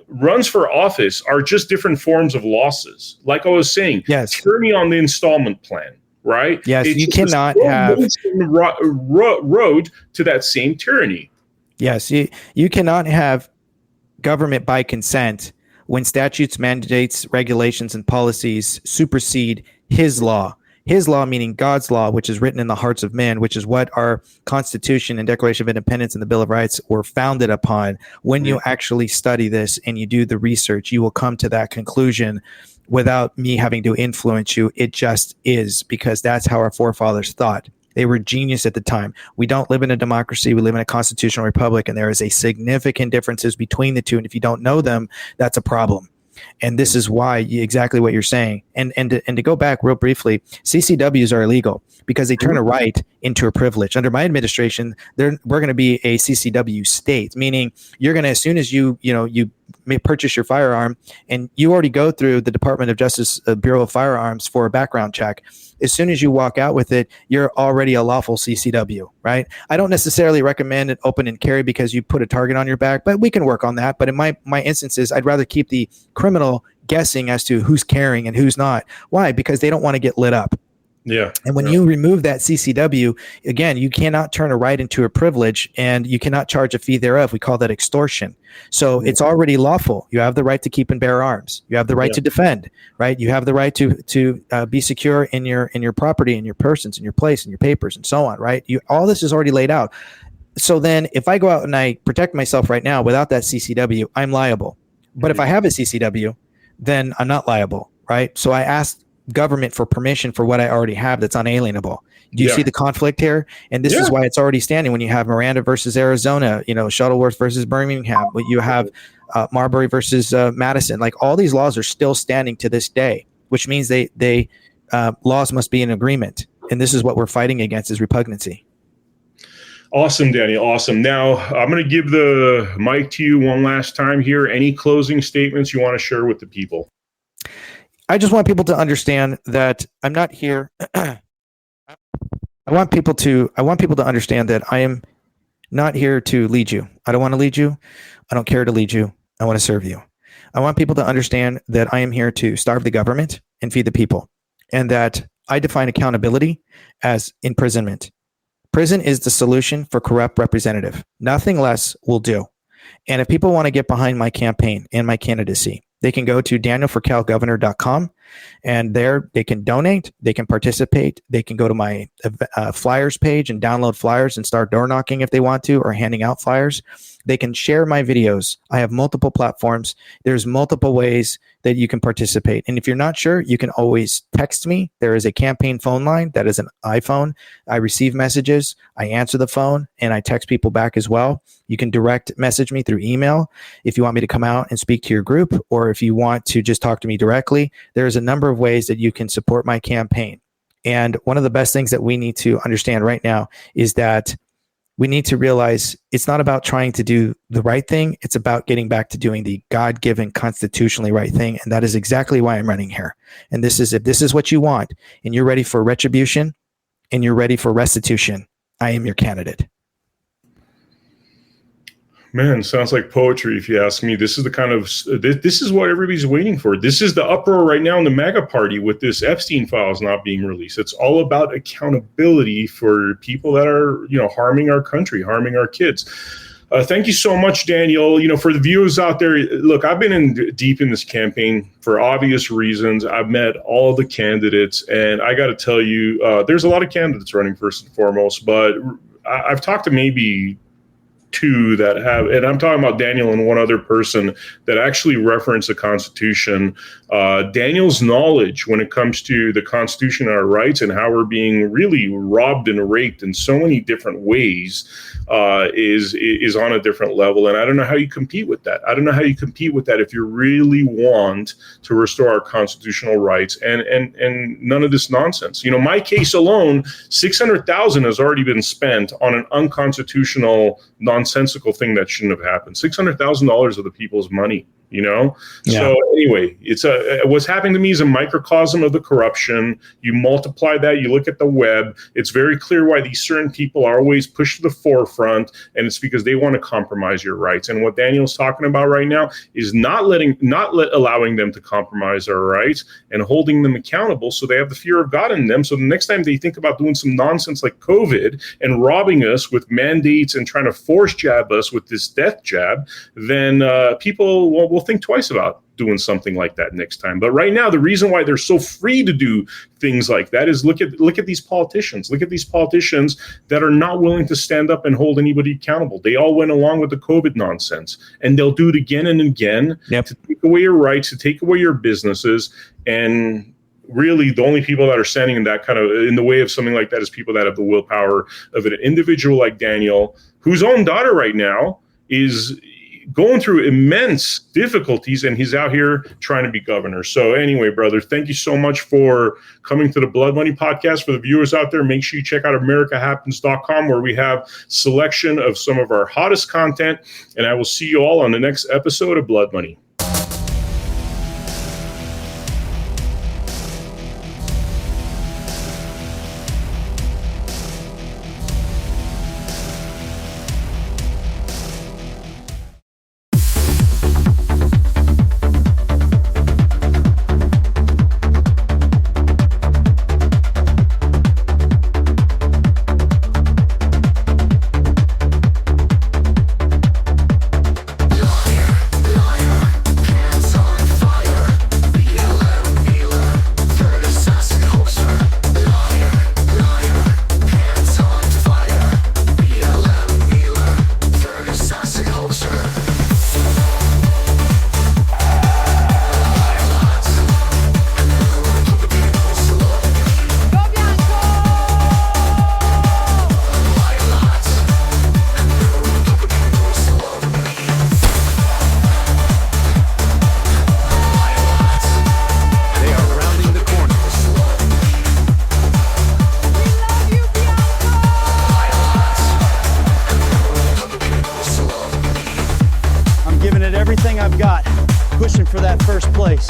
runs for office are just different forms of losses. Like I was saying, tyranny on the installment plan, right? Yes, it's you cannot have road to that same tyranny. Yes, you cannot have government by consent when statutes, mandates, regulations, and policies supersede his law. His law, meaning God's law, which is written in the hearts of men, which is what our Constitution and Declaration of Independence and the Bill of Rights were founded upon. When you actually study this and you do the research, you will come to that conclusion without me having to influence you. It just is, because that's how our forefathers thought. They were genius at the time. We don't live in a democracy. We live in a constitutional republic, and there is a significant differences between the two. And if you don't know them, that's a problem. And this is why exactly what you're saying. And to go back real briefly, CCWs are illegal because they turn a right into a privilege. Under my administration, we're going to be a CCW state, meaning you're going to, as soon as you may purchase your firearm and you already go through the Department of Justice Bureau of Firearms for a background check. As soon as you walk out with it, you're already a lawful CCW, right? I don't necessarily recommend an open and carry because you put a target on your back, but we can work on that. But in my instances, I'd rather keep the criminal guessing as to who's carrying and who's not. Why? Because they don't want to get lit up. Yeah. And when you remove that CCW, again, you cannot turn a right into a privilege, and you cannot charge a fee thereof. We call that extortion. So it's already lawful. You have the right to keep and bear arms. You have the right to defend, right? You have the right to be secure in your property, in your persons, in your place, in your papers, and so on, right? All this is already laid out. So then if I go out and I protect myself right now without that CCW, I'm liable. But if I have a CCW, then I'm not liable, right? So I asked government for permission for what I already have that's unalienable. Do you see the conflict here? And this is why it's already standing. When you have Miranda versus Arizona, Shuttleworth versus Birmingham, you have Marbury versus Madison, like all these laws are still standing to this day, which means they laws must be in agreement. And this is what we're fighting against, is repugnancy. Awesome, Daniel. Awesome. Now I'm going to give the mic to you one last time here. Any closing statements you want to share with the people? I just want people to understand that I'm not here. I want people to understand that I am not here to lead you. I don't want to lead you. I don't care to lead you. I want to serve you. I want people to understand that I am here to starve the government and feed the people, and that I define accountability as imprisonment. Prison is the solution for corrupt representative. Nothing less will do. And if people want to get behind my campaign and my candidacy, they can go to danielforcalgovernor.com, and there they can donate, they can participate, they can go to my flyers page and download flyers and start door knocking if they want to, or handing out flyers. They can share my videos. I have multiple platforms. There's multiple ways that you can participate. And if you're not sure, you can always text me. There is a campaign phone line that is an iPhone. I receive messages, I answer the phone, and I text people back as well. You can direct message me through email if you want me to come out and speak to your group, or if you want to just talk to me directly. There's a number of ways that you can support my campaign. And one of the best things that we need to understand right now is that we need to realize it's not about trying to do the right thing. It's about getting back to doing the God-given constitutionally right thing. And that is exactly why I'm running here. And this is, if this is what you want and you're ready for retribution and you're ready for restitution, I am your candidate. Man, sounds like poetry, if you ask me. This is the kind of, this is what everybody's waiting for. This is the uproar right now in the MAGA party with this Epstein files not being released. It's all about accountability for people that are, harming our country, harming our kids. Thank you so much, Daniel. For the viewers out there, look, I've been deep in this campaign for obvious reasons. I've met all the candidates, and I got to tell you, there's a lot of candidates running first and foremost, but I've talked to maybe two that have, and I'm talking about Daniel and one other person that actually reference the Constitution. Daniel's knowledge when it comes to the Constitution and our rights and how we're being really robbed and raped in so many different ways is on a different level. And I don't know how you compete with that. I don't know how you compete with that if you really want to restore our constitutional rights and none of this nonsense. My case alone, $600,000 has already been spent on an unconstitutional, nonsensical thing that shouldn't have happened. $600,000 of the people's money. Yeah. So anyway, it's what's happening to me is a microcosm of the corruption. You multiply that, you look at the web. It's very clear why these certain people are always pushed to the forefront, and it's because they want to compromise your rights. And what Daniel's talking about right now is not allowing them to compromise our rights and holding them accountable, so they have the fear of God in them. So the next time they think about doing some nonsense like COVID and robbing us with mandates and trying to force jab us with this death jab, then people will think twice about doing something like that next time. But right now, the reason why they're so free to do things like that is look at these politicians. Look at these politicians that are not willing to stand up and hold anybody accountable. They all went along with the COVID nonsense, and they'll do it again and again to take away your rights, to take away your businesses. And really, the only people that are standing in that kind of in the way of something like that is people that have the willpower of an individual like Daniel, whose own daughter right now is going through immense difficulties, and he's out here trying to be governor. So anyway, brother, thank you so much for coming to the Blood Money podcast. For the viewers out there, make sure you check out americahappens.com, where we have selection of some of our hottest content, and I will see you all on the next episode of Blood Money. Everything I've got, pushing for that first place.